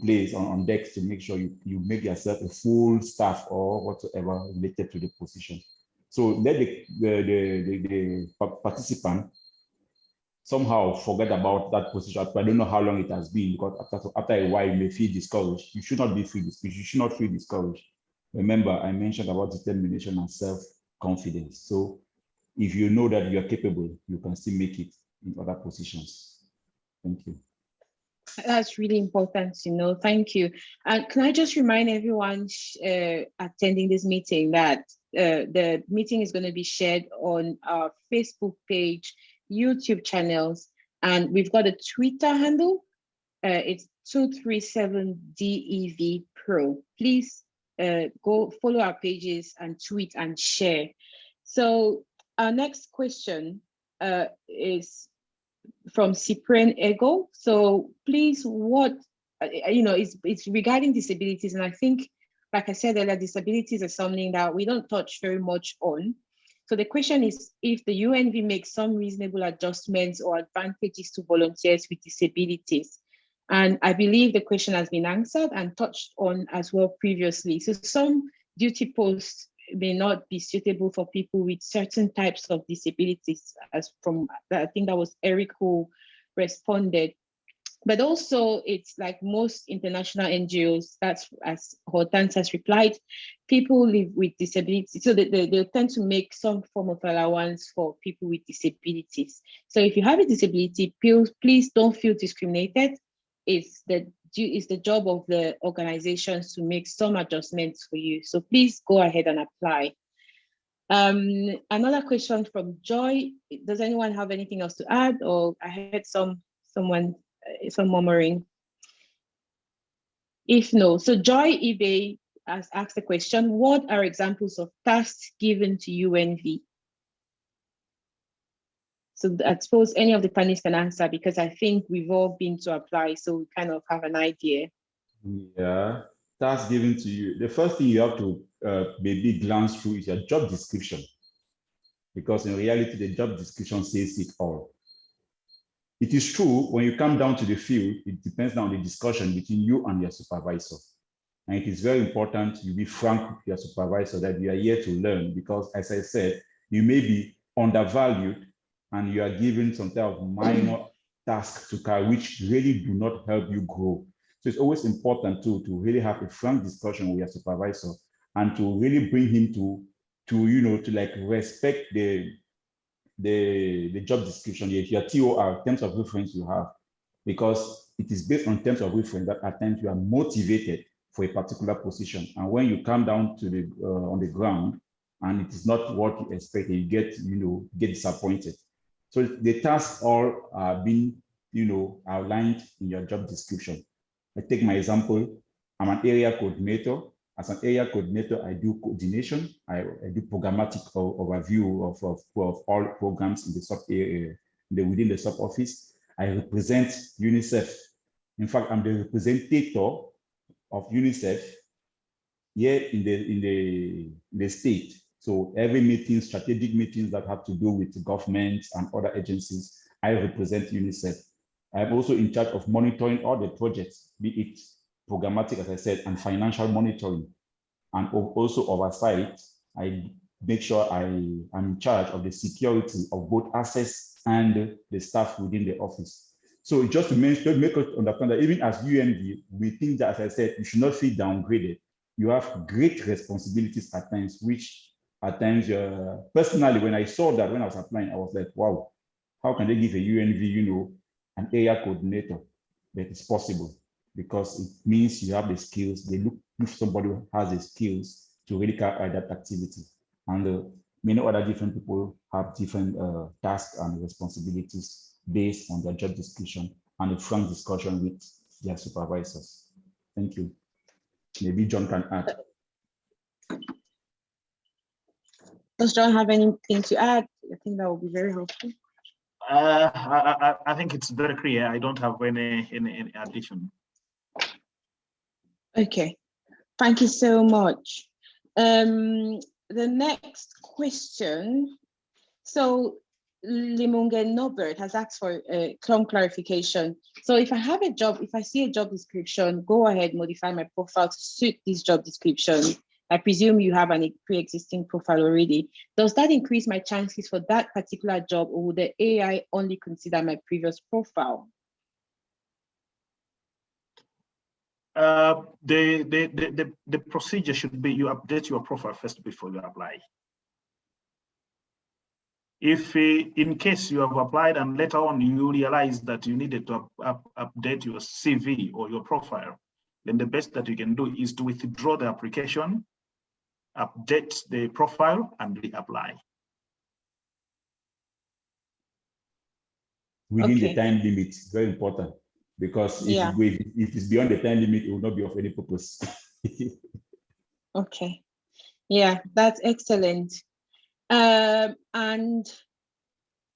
place, on decks, to make sure you make yourself a full staff or whatsoever related to the position. So let the participant somehow forget about that position. I don't know how long it has been, because after a while you may feel discouraged. You should not feel discouraged. Remember, I mentioned about determination and self-confidence. So if you know that you are capable, you can still make it in other positions. Thank you. That's really important to know. Thank you. And can I just remind everyone attending this meeting that the meeting is going to be shared on our Facebook page, YouTube channels, and we've got a Twitter handle. It's 237DEV Pro. Please go follow our pages and tweet and share. So our next question is from Cyprian Ego. So please, it's regarding disabilities. And I think, like I said earlier, disabilities are something that we don't touch very much on. So the question is, if the UNV makes some reasonable adjustments or advantages to volunteers with disabilities. And I believe the question has been answered and touched on as well previously. So some duty posts may not be suitable for people with certain types of disabilities, as from, I think that was Eric who responded. But also, it's like most international NGOs, that's as Hortense has replied, people live with disabilities. So they tend to make some form of allowance for people with disabilities. So if you have a disability, please don't feel discriminated. It's the job of the organizations to make some adjustments for you. So please go ahead and apply. Another question from Joy. Does anyone have anything else to add? Or I heard some murmuring. If no, so Joy eBay has asked the question, what are examples of tasks given to UNV? So I suppose any of the panelists can answer, because I think we've all been to apply, so we kind of have an idea. Yeah, task given to you, the first thing you have to maybe glance through is your job description, because in reality, the job description says it all. It is true, when you come down to the field, it depends on the discussion between you and your supervisor. And it is very important you be frank with your supervisor that you are here to learn, because as I said, you may be undervalued and you are given some type of minor tasks to carry, which really do not help you grow. So it's always important to really have a frank discussion with your supervisor and to really bring him to like respect the job description, your TOR, terms of reference you have, because it is based on terms of reference that at times you are motivated for a particular position. And when you come down to the on the ground and it is not what you expect, you get disappointed. So the tasks all are being outlined in your job description. I take my example. I'm an area coordinator. As an area coordinator, I do coordination. I do programmatic overview of all programs in the sub area, within the sub office. I represent UNICEF. In fact, I'm the representative of UNICEF here in the state. So every meeting, strategic meetings that have to do with government and other agencies, I represent UNICEF. I'm also in charge of monitoring all the projects, be it programmatic, as I said, and financial monitoring. And also oversight, I make sure I am in charge of the security of both assets and the staff within the office. So just to make us understand that even as UNV, we think that, as I said, you should not feel downgraded. You have great responsibilities at times, which at times, personally, when I saw that when I was applying, I was like, wow, how can they give a UNV, an area coordinator? But it's possible, because it means you have the skills. They look if somebody who has the skills to really carry out that activity. And many other different people have different tasks and responsibilities based on their job description and a frank discussion with their supervisors. Thank you. Maybe John can add. Does John have anything to add? I think that would be very helpful. I think it's very clear. I don't have any addition. Okay, thank you so much. The next question. So Limunge Norbert has asked for some clarification. So if I see a job description, go ahead, modify my profile to suit this job description. I presume you have a pre-existing profile already. Does that increase my chances for that particular job, or would the AI only consider my previous profile? The procedure should be you update your profile first before you apply. If in case you have applied and later on you realize that you needed to update your CV or your profile, then the best that you can do is to withdraw the application, update the profile, and reapply. Within the time limit, very important, because if it's beyond the time limit, it will not be of any purpose. Okay, yeah, that's excellent. And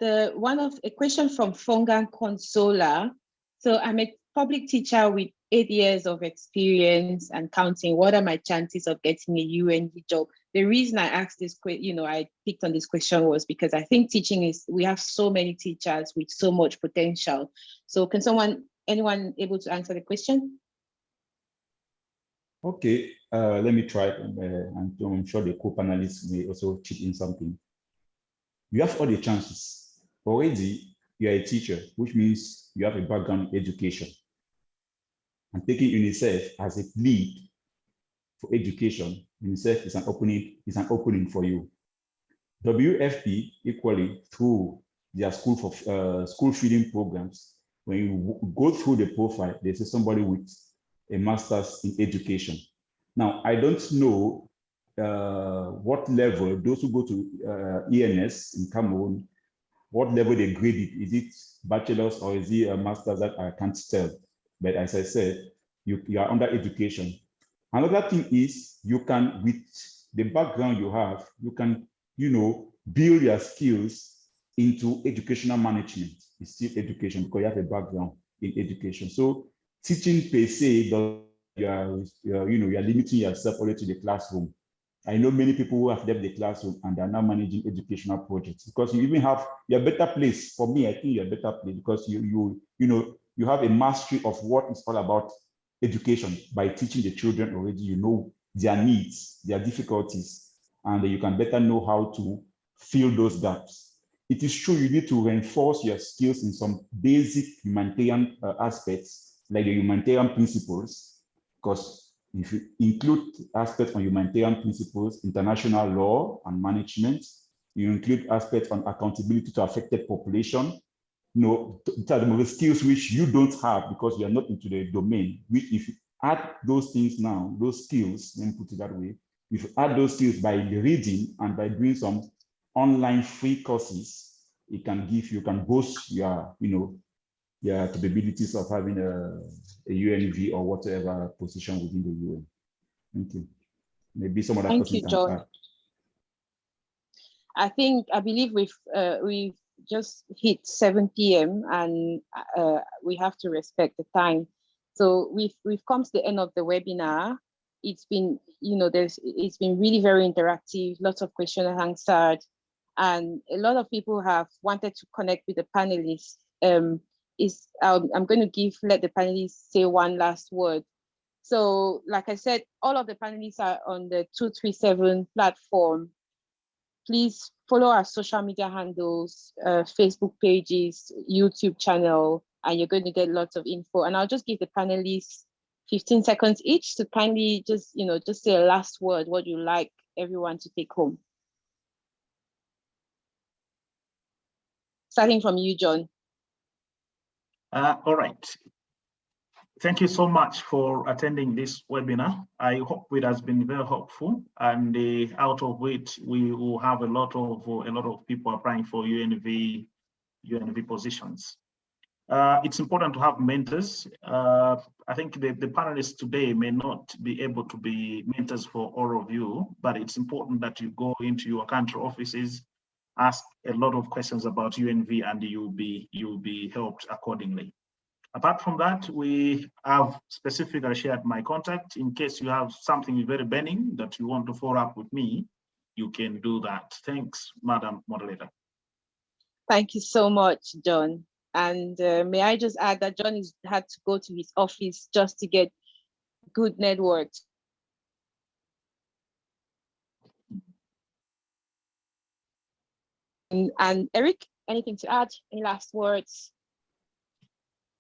a question from Fongan Consola. So I'm a public teacher with 8 years of experience and counting. What are my chances of getting a UNV job? The reason I asked this question, I picked on this question was because I think we have so many teachers with so much potential. So can anyone able to answer the question? Okay, let me try, and I'm sure the co-panelists may also chip in something. You have all the chances. Already, you are a teacher, which means you have a background in education. And taking UNICEF as a lead for education, UNICEF is an opening for you. WFP equally through their school feeding programs. When you go through the profile, they say somebody with a master's in education. Now, I don't know what level those who go to ENS in Cameroon, what level they grade it. Is it bachelor's or is it a master's? That I can't tell. But as I said, you are under education. Another thing is you can, with the background you have, you can, build your skills into educational management. It's still education because you have a background in education. So teaching per se does you're limiting yourself only to the classroom. I know many people who have left the classroom and are now managing educational projects because you even have your better place. For me, I think you're a better place because you have a mastery of what it's all about education by teaching the children already. You know their needs, their difficulties, and you can better know how to fill those gaps. It is true you need to reinforce your skills in some basic humanitarian aspects, like the humanitarian principles, because if you include aspects on humanitarian principles, international law and management, you include aspects on accountability to affected population, the skills which you don't have because you are not into the domain, which if you add those things now, those skills, let me put it that way, if you add those skills by reading and by doing some online free courses, it can give you can boost your, your capabilities of having a UNV or whatever position within the UN. Thank you. Maybe some other person can John. add. I believe we've just hit 7 p.m. and we have to respect the time. So we've come to the end of the webinar. It's been, it's been really very interactive, lots of questions answered, and a lot of people have wanted to connect with the panelists. I'm going to let the panelists say one last word. So, like I said, all of the panelists are on the 237 platform. Please follow our social media handles, Facebook pages, YouTube channel, and you're going to get lots of info. And I'll just give the panelists 15 seconds each to kindly just say a last word, what you like everyone to take home. Starting from you, John. All right. Thank you so much for attending this webinar. I hope it has been very helpful, and out of it, we will have a lot of people applying for UNV positions. It's important to have mentors. I think the panelists today may not be able to be mentors for all of you, but it's important that you go into your country offices, ask a lot of questions about UNV, and you'll be helped accordingly. Apart from that, we have specifically shared my contact. In case you have something very burning that you want to follow up with me, you can do that. Thanks, Madam Moderator. Thank you so much, John. And may I just add that John had to go to his office just to get good network. And Eric, anything to add? Any last words?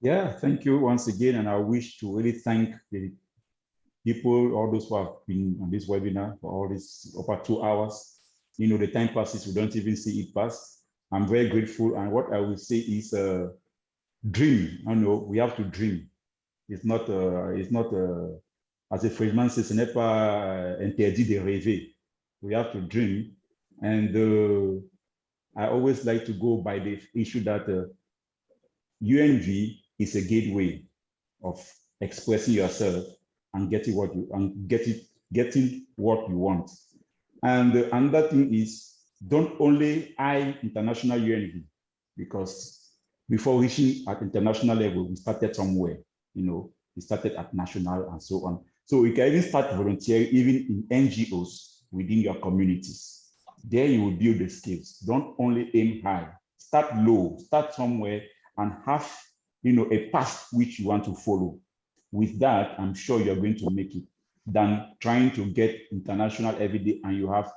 Yeah, thank you once again. And I wish to really thank the people, all those who have been on this webinar for all this over 2 hours. The time passes, we don't even see it pass. I'm very grateful. And what I will say is dream. We have to dream. It's not as a Frenchman says, ce n'est pas interdit de rêver. We have to dream. And I always like to go by the issue that UNV is a gateway of expressing yourself and getting what you want. And another thing is, don't only eye international UNV, because before reaching at international level, we started somewhere. We started at national and so on. So we can even start volunteering even in NGOs within your communities. There you will build the skills. Don't only aim high. Start low. Start somewhere and have a path which you want to follow. With that, I'm sure you're going to make it, than trying to get international every day and you have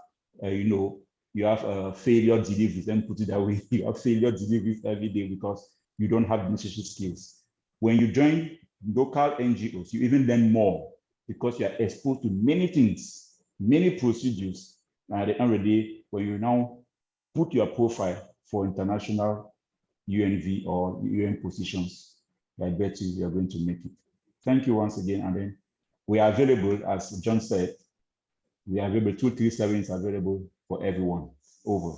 failure deliveries. Let me put it that way. You have failure deliveries every day because you don't have necessary skills. When you join local NGOs, you even learn more because you are exposed to many things, many procedures. And at the end of the day, when you now put your profile for international UNV or UN positions, I bet you are going to make it. Thank you once again. And then we are available, as John said, we are available, 237 is available for everyone. Over.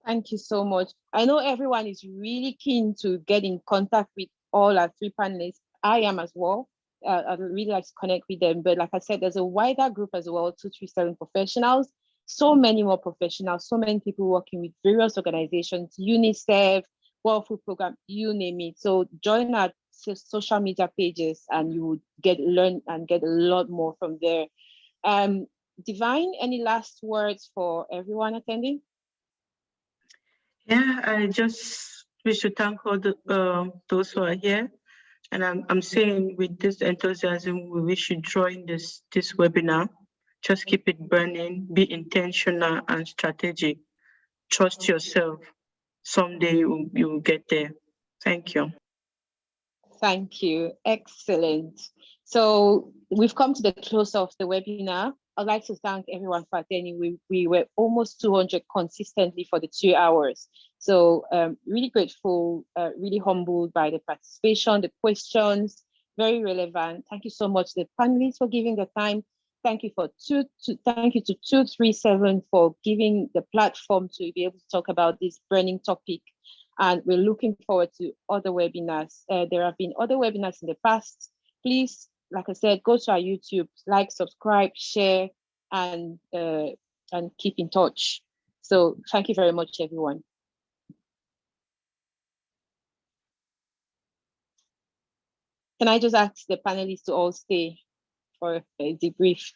Thank you so much. I know everyone is really keen to get in contact with all our 3 panelists. I am as well. I'd really like to connect with them. But like I said, there's a wider group as well, 237 professionals, so many more professionals, so many people working with various organizations, UNICEF, World Food Program, you name it. So join our social media pages, and you would learn and get a lot more from there. Divine, any last words for everyone attending? Yeah, I just wish to thank all those who are here. And I'm saying with this enthusiasm, we wish you join this webinar. Just keep it burning, be intentional and strategic. Trust yourself. Someday you will get there. Thank you. Thank you. Excellent. So we've come to the close of the webinar. I'd like to thank everyone for attending. We were almost 200 consistently for the 2 hours. So really grateful, really humbled by the participation, the questions, very relevant. Thank you so much to the panelists for giving the time. Thank you to 237 for giving the platform to be able to talk about this burning topic. And we're looking forward to other webinars. There have been other webinars in the past. Please, like I said, go to our YouTube, like, subscribe, share, and keep in touch. So thank you very much, everyone. Can I just ask the panelists to all stay for a debrief?